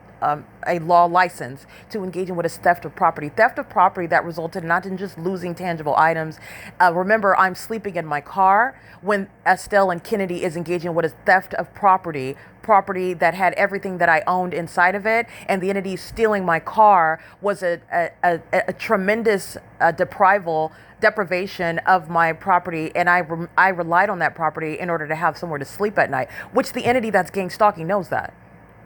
Speaker 2: license to engage in what is theft of property. Theft of property that resulted not in just losing tangible items. Remember, I'm sleeping in my car when Estelle and Kennedy is engaging in what is theft of property that had everything that I owned inside of it, and the entity stealing my car was a tremendous deprivation of my property, and I relied on that property in order to have somewhere to sleep at night, which the entity that's gang stalking knows that.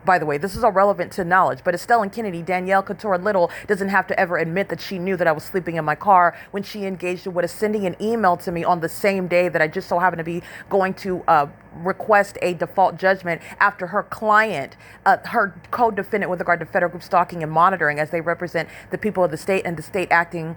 Speaker 2: By the way, this is all relevant to knowledge, but Estelle and Kennedy, Danielle Couture Little, doesn't have to ever admit that she knew that I was sleeping in my car when she engaged in what is sending an email to me on the same day that I just so happened to be going to request a default judgment after her client, her co-defendant with regard to federal group stalking and monitoring, as they represent the people of the state and the state acting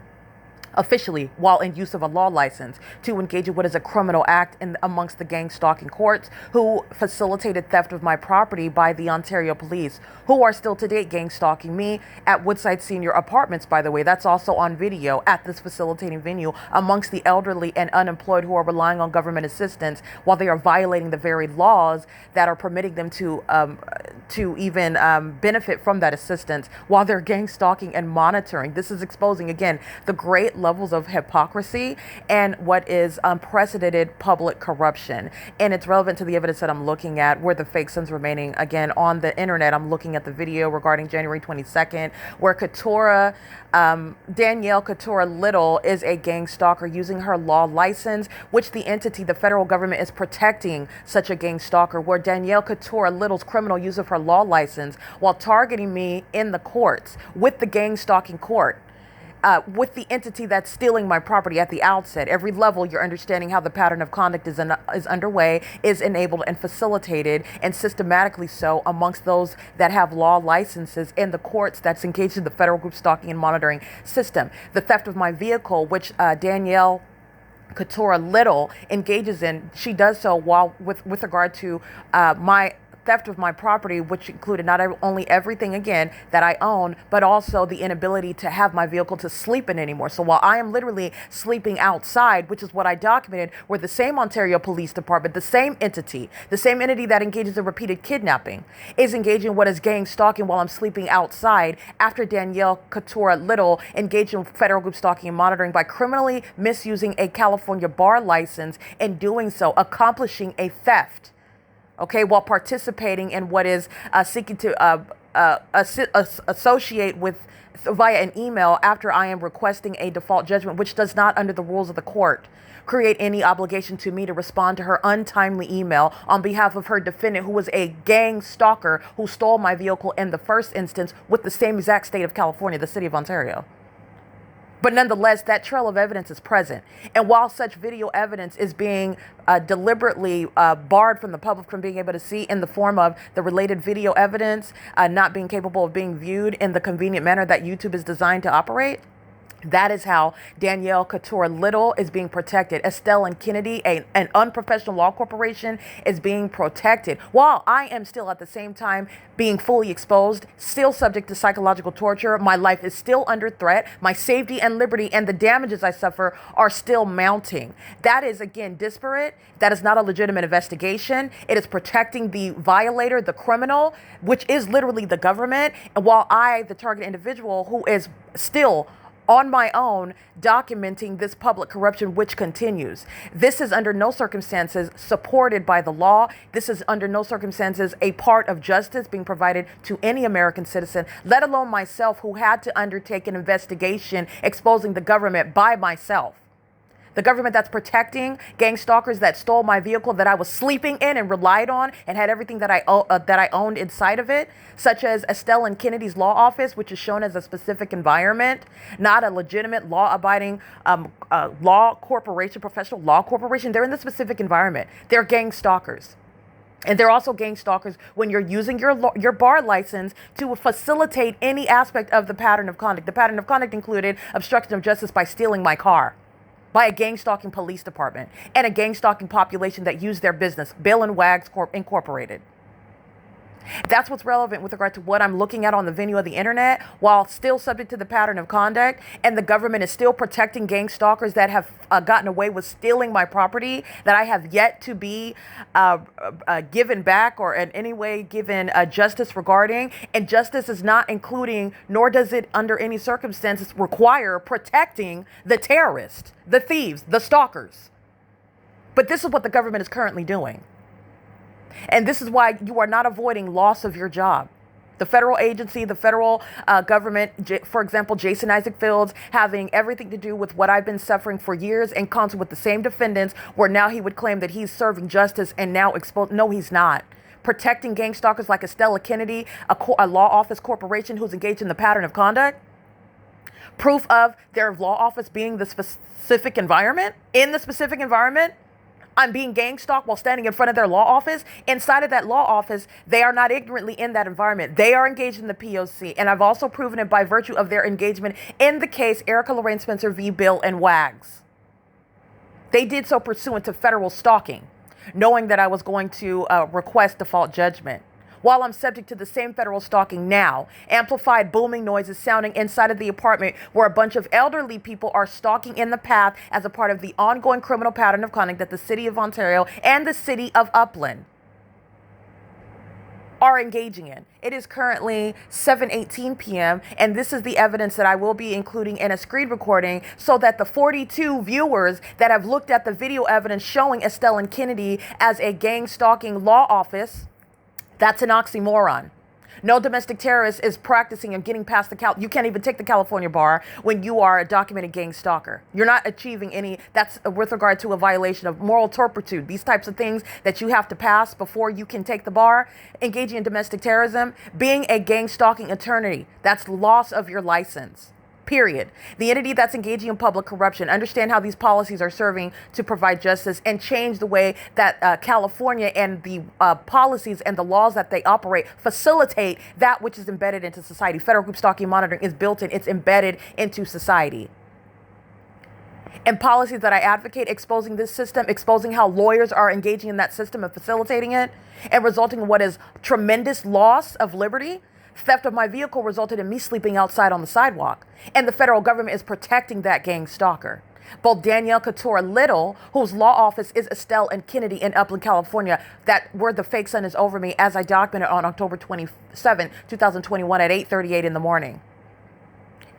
Speaker 2: officially while in use of a law license to engage in what is a criminal act amongst the gang stalking courts, who facilitated theft of my property by the Ontario police, who are still to date gang stalking me at Woodside Senior Apartments, by the way. That's also on video at this facilitating venue amongst the elderly and unemployed who are relying on government assistance while they are violating the very laws that are permitting them to even benefit from that assistance while they're gang stalking and monitoring. This is exposing, again, the great levels of hypocrisy and what is unprecedented public corruption. And it's relevant to the evidence that I'm looking at where the fake sun's remaining. Again, on the internet, I'm looking at the video regarding January 22nd, where Danielle Couture Little is a gang stalker using her law license, which the entity, the federal government, is protecting such a gang stalker, where Danielle Couture Little's criminal use of her law license while targeting me in the courts with the gang stalking court, with the entity that's stealing my property at the outset. Every level, you're understanding how the pattern of conduct is underway, is enabled and facilitated, and systematically so amongst those that have law licenses in the courts that's engaged in the federal group stalking and monitoring system. The theft of my vehicle, which Danielle Keturah Little engages in, she does so while with regard to my theft of my property, which included not only everything again that I own, but also the inability to have my vehicle to sleep in anymore. So while I am literally sleeping outside, which is what I documented, where the same Ontario Police Department, the same entity that engages in repeated kidnapping, is engaging in what is gang stalking while I'm sleeping outside, after Danielle Keturah Little engaged in federal group stalking and monitoring by criminally misusing a California bar license and doing so, accomplishing a theft. Okay, while participating in what is seeking to associate with via an email after I am requesting a default judgment, which does not, under the rules of the court, create any obligation to me to respond to her untimely email on behalf of her defendant, who was a gang stalker who stole my vehicle in the first instance with the same exact state of California, the city of Ontario. But nonetheless, that trail of evidence is present. And while such video evidence is being deliberately barred from the public from being able to see in the form of the related video evidence, not being capable of being viewed in the convenient manner that YouTube is designed to operate, that is how Danielle Keturah Little is being protected. Estelle and Kennedy, an unprofessional law corporation, is being protected, while I am still at the same time being fully exposed, still subject to psychological torture. My life is still under threat. My safety and liberty and the damages I suffer are still mounting. That is, again, disparate. That is not a legitimate investigation. It is protecting the violator, the criminal, which is literally the government. And while I, the target individual, who is still on my own, documenting this public corruption, which continues. This is under no circumstances supported by the law. This is under no circumstances a part of justice being provided to any American citizen, let alone myself, who had to undertake an investigation exposing the government by myself. The government that's protecting gang stalkers that stole my vehicle that I was sleeping in and relied on and had everything that I owned inside of it, such as Estelle and Kennedy's law office, which is shown as a specific environment, not a legitimate law-abiding law corporation, professional law corporation. They're in the specific environment. They're gang stalkers. And they're also gang stalkers when you're using your bar license to facilitate any aspect of the pattern of conduct. The pattern of conduct included obstruction of justice by stealing my car, by a gang stalking police department and a gang stalking population that use their business, Bill and Wags Incorporated. That's what's relevant with regard to what I'm looking at on the venue of the internet, while still subject to the pattern of conduct, and the government is still protecting gang stalkers that have gotten away with stealing my property that I have yet to be given back or in any way given justice regarding. And justice is not including, nor does it under any circumstances require, protecting the terrorists, the thieves, the stalkers. But this is what the government is currently doing. And this is why you are not avoiding loss of your job. The federal agency, the federal government, for example, Jason Isaac Fields, having everything to do with what I've been suffering for years in concert with the same defendants, where now he would claim that he's serving justice and now exposed. No, he's not. Protecting gang stalkers like Estella Kennedy, a law office corporation who's engaged in the pattern of conduct. Proof of their law office being the specific environment. In the specific environment, I'm being gang stalked while standing in front of their law office. Inside of that law office, they are not ignorantly in that environment. They are engaged in the P.O.C. And I've also proven it by virtue of their engagement in the case Erica Lorraine Spencer v. Bill and Wags. They did so pursuant to federal stalking, knowing that I was going to request default judgment. While I'm subject to the same federal stalking now, amplified booming noises sounding inside of the apartment where a bunch of elderly people are stalking in the path as a part of the ongoing criminal pattern of conduct that the city of Ontario and the city of Upland are engaging in. It is currently 7:18 p.m. and this is the evidence that I will be including in a screen recording so that the 42 viewers that have looked at the video evidence showing Estelle and Kennedy as a gang stalking law office, that's an oxymoron. No domestic terrorist is practicing and getting past you can't even take the California bar when you are a documented gang stalker. You're not achieving any, that's with regard to a violation of moral turpitude. These types of things that you have to pass before you can take the bar. Engaging in domestic terrorism, being a gang stalking attorney, that's loss of your license. Period. The entity that's engaging in public corruption, understand how these policies are serving to provide justice and change the way that California and the policies and the laws that they operate facilitate that which is embedded into society. Federal group stalking monitoring is built in, it's embedded into society. and policies that I advocate, exposing this system, exposing how lawyers are engaging in that system and facilitating it, and resulting in what is tremendous loss of liberty. Theft of my vehicle resulted in me sleeping outside on the sidewalk, and the federal government is protecting that gang stalker. Both Danielle Couture Little, whose law office is Estelle and Kennedy in Upland, California, that where the fake sun is over me, as I documented on October 27, 2021 at 8:38 in the morning.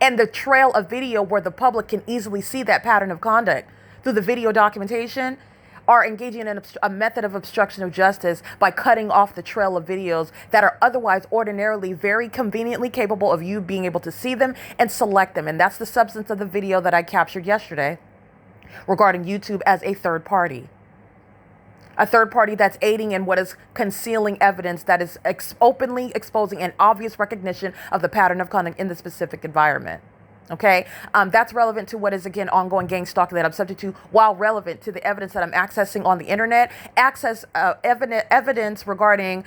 Speaker 2: And the trail of video where the public can easily see that pattern of conduct through the video documentation, are engaging in a method of obstruction of justice by cutting off the trail of videos that are otherwise ordinarily very conveniently capable of you being able to see them and select them. And that's the substance of the video that I captured yesterday regarding YouTube as a third party. A third party that's aiding in what is concealing evidence that is openly exposing an obvious recognition of the pattern of conduct in the specific environment. Okay, that's relevant to what is, again, ongoing gang stalking that I'm subject to, while relevant to the evidence that I'm accessing on the internet. Evidence regarding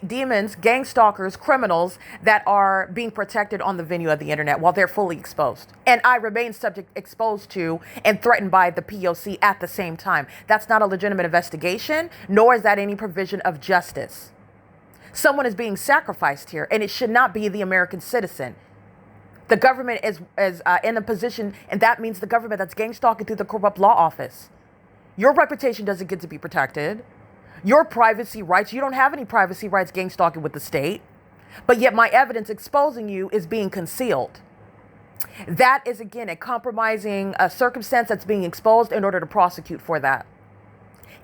Speaker 2: demons, gang stalkers, criminals that are being protected on the venue of the internet while they're fully exposed. And I remain exposed to and threatened by the P.O.C. at the same time. That's not a legitimate investigation, nor is that any provision of justice. Someone is being sacrificed here, and it should not be the American citizen. The government is in a position, and that means the government that's gang stalking through the corrupt law office. Your reputation doesn't get to be protected. Your privacy rights, you don't have any privacy rights gang stalking with the state, but yet my evidence exposing you is being concealed. That is, again, a compromising circumstance that's being exposed in order to prosecute for that.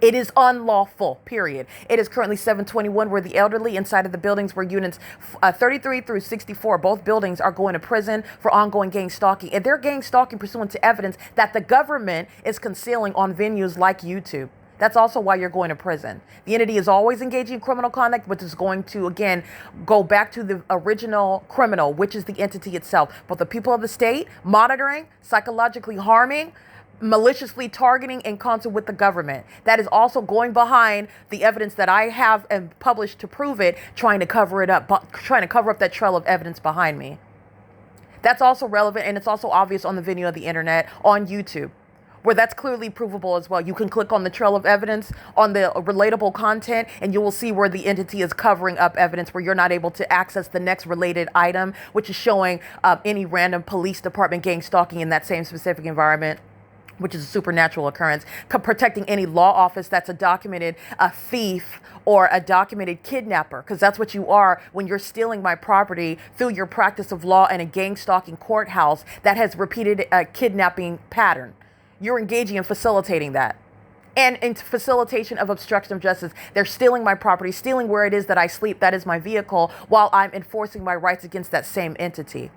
Speaker 2: It is unlawful, period. It is currently 7:21 where the elderly inside of the buildings where units 33 through 64, both buildings, are going to prison for ongoing gang stalking. And they're gang stalking pursuant to evidence that the government is concealing on venues like YouTube. That's also why you're going to prison. The entity is always engaging in criminal conduct, which is going to, again, go back to the original criminal, which is the entity itself. But the people of the state monitoring, psychologically harming, maliciously targeting in concert with the government. That is also going behind the evidence that I have and published to prove it, trying to cover it up, trying to cover up that trail of evidence behind me. That's also relevant, and it's also obvious on the video of the internet on YouTube, where that's clearly provable as well. You can click on the trail of evidence on the relatable content, and you will see where the entity is covering up evidence where you're not able to access the next related item, which is showing any random police department gang stalking in that same specific environment, which is a supernatural occurrence, protecting any law office that's a documented thief or a documented kidnapper, because that's what you are when you're stealing my property through your practice of law in a gang stalking courthouse that has repeated a kidnapping pattern. You're engaging in facilitating that. And in facilitation of obstruction of justice, they're stealing my property, stealing where it is that I sleep, that is my vehicle, while I'm enforcing my rights against that same entity.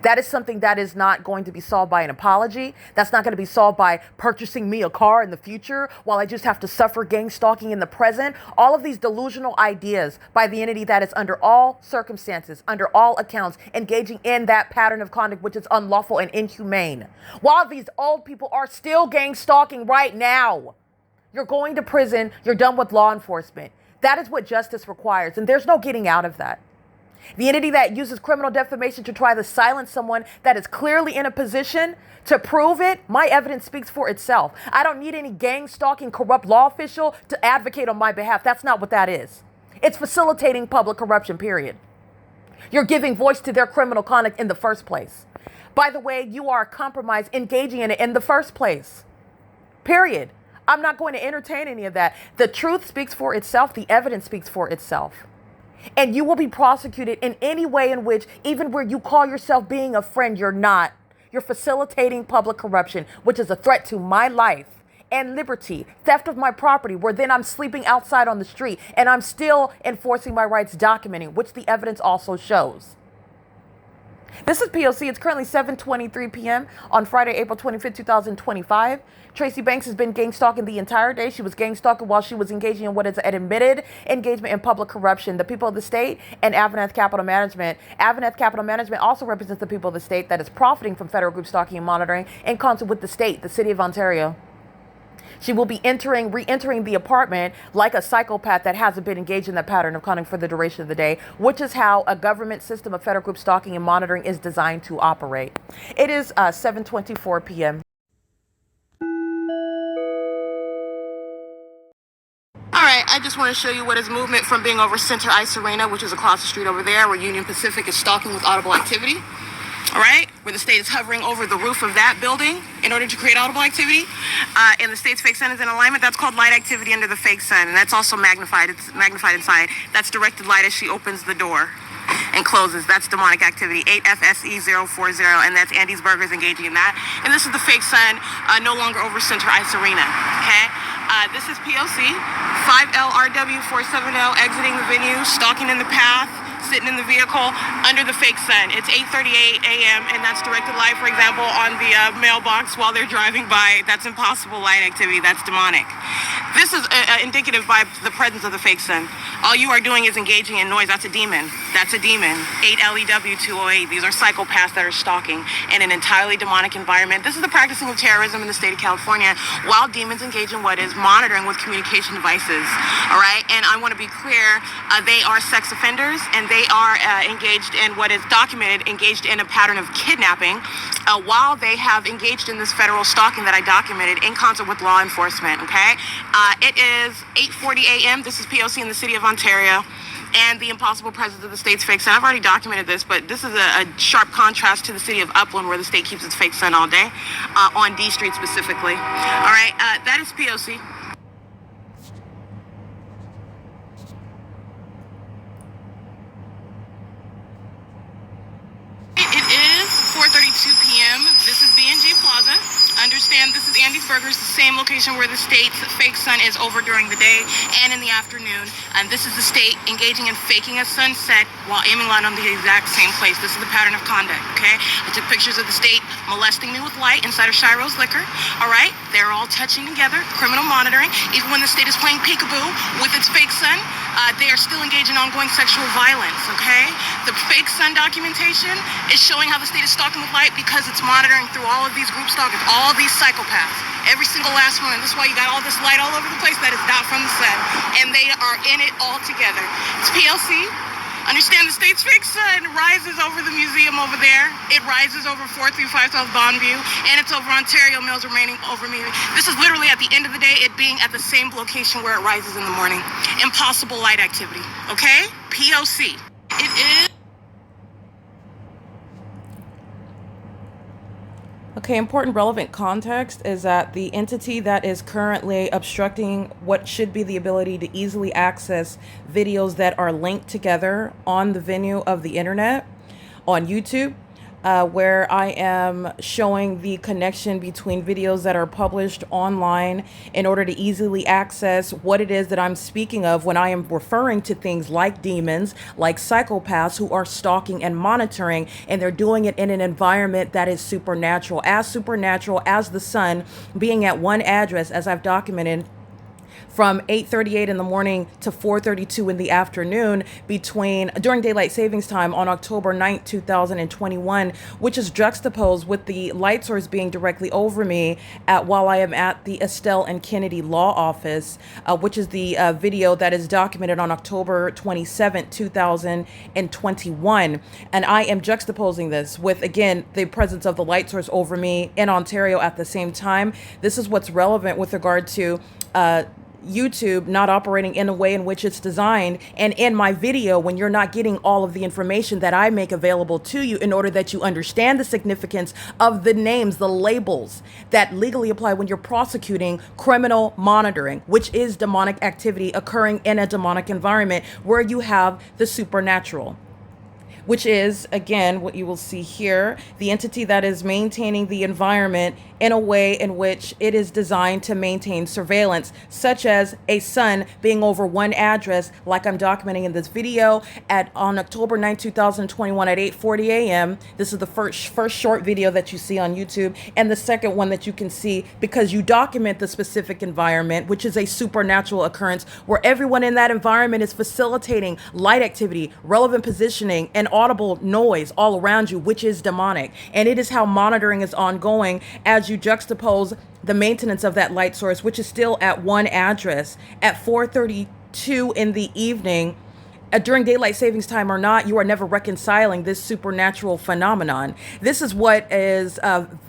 Speaker 2: That is something that is not going to be solved by an apology. That's not going to be solved by purchasing me a car in the future while I just have to suffer gang stalking in the present. All of these delusional ideas by the entity that is under all circumstances, under all accounts, engaging in that pattern of conduct which is unlawful and inhumane. While these old people are still gang stalking right now. You're going to prison. You're done with law enforcement. That is what justice requires, and there's no getting out of that. The entity that uses criminal defamation to try to silence someone that is clearly in a position to prove it, my evidence speaks for itself. I don't need any gang stalking corrupt law official to advocate on my behalf. That's not what that is. It's facilitating public corruption, period. You're giving voice to their criminal conduct in the first place. By the way, you are compromised engaging in it in the first place, period. I'm not going to entertain any of that. The truth speaks for itself. The evidence speaks for itself. And you will be prosecuted in any way in which, even where you call yourself being a friend, you're not. You're facilitating public corruption, which is a threat to my life and liberty, theft of my property, where then I'm sleeping outside on the street and I'm still enforcing my rights, documenting, which the evidence also shows. This is P.O.C. It's currently 7:23 p.m. on Friday, April 25th, 2025. Tracy Banks has been gang stalking the entire day. She was gang stalking while she was engaging in what is an admitted engagement in public corruption. The people of the state and AVANATH Capital Management. AVANATH Capital Management also represents the people of the state that is profiting from federal group stalking and monitoring in concert with the state, the city of Ontario. She will be re-entering the apartment like a psychopath that hasn't been engaged in that pattern of conduct for the duration of the day, which is how a government system of federal group stalking and monitoring is designed to operate. It is 7:24 p.m. All right, I just want to show you what is movement from being over Center Ice Arena, which is across the street over there, where Union Pacific is stalking with audible activity. All right, where the state is hovering over the roof of that building in order to create audible activity. And the state's fake sun is in alignment. That's called light activity under the fake sun, and that's also magnified. It's magnified inside. That's directed light as she opens the door and closes. That's demonic activity. 8FSE040, and that's Andy's Burgers engaging in that. And this is the fake sun, no longer over Center Ice Arena. Okay. This is P.O.C. 5LRW470 exiting the venue, stalking in the path, sitting in the vehicle under the fake sun. It's 8:38 a.m. and that's directed light, for example, on the mailbox while they're driving by. That's impossible light activity. That's demonic. This is indicative by the presence of the fake sun. All you are doing is engaging in noise. That's a demon. That's a demon. 8LEW208. These are psychopaths that are stalking in an entirely demonic environment. This is the practicing of terrorism in the state of California while demons engage in what is monitoring with communication devices. All right? And I want to be clear, they are sex offenders and they are engaged in what is documented, engaged in a pattern of kidnapping while they have engaged in this federal stalking that I documented in concert with law enforcement. Okay? It is 8:40 a.m. This is P.O.C. in the city of Ontario, and the impossible presence of the state's fake sun. I've already documented this, but this is a sharp contrast to the city of Upland, where the state keeps its fake sun all day, on D Street specifically. All right, that is P.O.C. It is 4:32 p.m. This is B&G Plaza. Understand, this is Andy's Burgers, the same location where the state's fake sun is over during the day and in the afternoon. And this is the state engaging in faking a sunset while aiming light on the exact same place. This is the pattern of conduct, okay? I took pictures of the state molesting me with light inside of Shiro's Liquor, all right? They're all touching together, criminal monitoring. Even when the state is playing peekaboo with its fake sun, they are still engaged in ongoing sexual violence, okay? The fake sun documentation is showing how the state is stalking with light because it's monitoring through all of these group stalkers, all these psychopaths, every single last one. That's why you got all this light all over the place that is not from the sun, and they are in it all together. It's PLC. Understand, the state's fake sun rises over the museum over there. It rises over 435 South Bonneview, and it's over Ontario Mills remaining over me. This is literally at the end of the day, it being at the same location where it rises in the morning. Impossible light activity, okay? POC. It is.
Speaker 1: Okay, important relevant context is that the entity that is currently obstructing what should be the ability to easily access videos that are linked together on the venue of the internet on YouTube, where I am showing the connection between videos that are published online in order to easily access what it is that I'm speaking of when I am referring to things like demons, like psychopaths who are stalking and monitoring, and they're doing it in an environment that is supernatural as the sun being at one address, as I've documented, from 8:38 in the morning to 4:32 in the afternoon during daylight savings time on October 9th, 2021, which is juxtaposed with the light source being directly over me while I am at the Estelle and Kennedy Law Office, which is the video that is documented on October 27th, 2021. And I am juxtaposing this with, again, the presence of the light source over me in Ontario at the same time. This is what's relevant with regard to YouTube not operating in a way in which it's designed, and in my video when you're not getting all of the information that I make available to you in order that you understand the significance of the names, the labels that legally apply when you're prosecuting criminal monitoring, which is demonic activity occurring in a demonic environment where you have the supernatural, which is, again, what you will see here, the entity that is maintaining the environment in a way in which it is designed to maintain surveillance, such as a sun being over one address, like I'm documenting in this video on October 9, 2021 at 8:40 a.m. This is the first short video that you see on YouTube, and the second one that you can see because you document the specific environment, which is a supernatural occurrence where everyone in that environment is facilitating light activity, relevant positioning, and
Speaker 2: inaudible noise all around you, which is demonic. And it is how monitoring is ongoing as you juxtapose the maintenance of that light source, which is still at one address at 4:32 in the evening. During daylight savings time or not, you are never reconciling this supernatural phenomenon. This is what is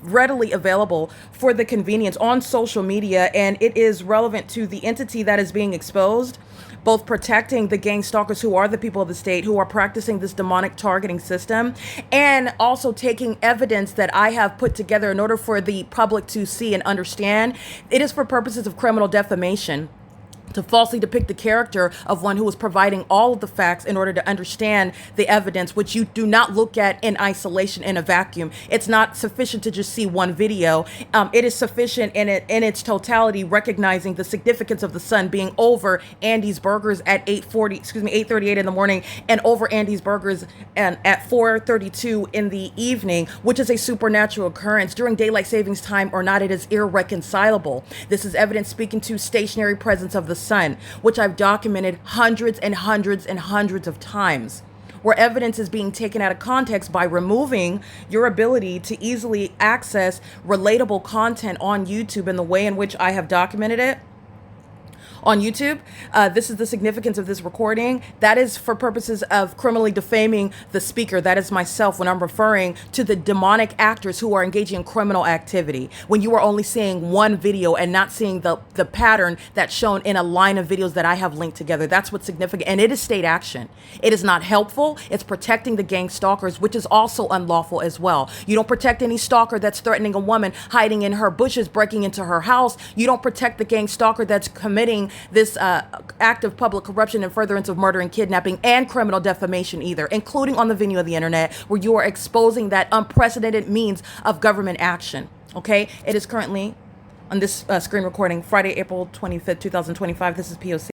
Speaker 2: readily available for the convenience on social media, and it is relevant to the entity that is being exposed, both protecting the gang stalkers who are the people of the state who are practicing this demonic targeting system, and also taking evidence that I have put together in order for the public to see and understand. It is for purposes of criminal defamation, to falsely depict the character of one who is providing all of the facts in order to understand the evidence, which you do not look at in isolation, in a vacuum. It's not sufficient to just see one video. It is sufficient in its totality, recognizing the significance of the sun being over Andy's Burgers at 8:38 in the morning, and over Andy's Burgers and at 4:32 in the evening, which is a supernatural occurrence. During daylight savings time or not, it is irreconcilable. This is evidence speaking to stationary presence of the sun, which I've documented hundreds and hundreds and hundreds of times, where evidence is being taken out of context by removing your ability to easily access relatable content on YouTube in the way in which I have documented it on YouTube. This is the significance of this recording. That is for purposes of criminally defaming the speaker. That is myself when I'm referring to the demonic actors who are engaging in criminal activity. When you are only seeing one video and not seeing the pattern that's shown in a line of videos that I have linked together. That's what's significant. And it is state action. It is not helpful. It's protecting the gang stalkers, which is also unlawful as well. You don't protect any stalker that's threatening a woman, hiding in her bushes, breaking into her house. You don't protect the gang stalker that's committing this act of public corruption and furtherance of murder and kidnapping and criminal defamation either, including on the venue of the internet, where you are exposing that unprecedented means of government action. Okay, it is currently on this screen recording, Friday, April 25th, 2025. This is P.O.C.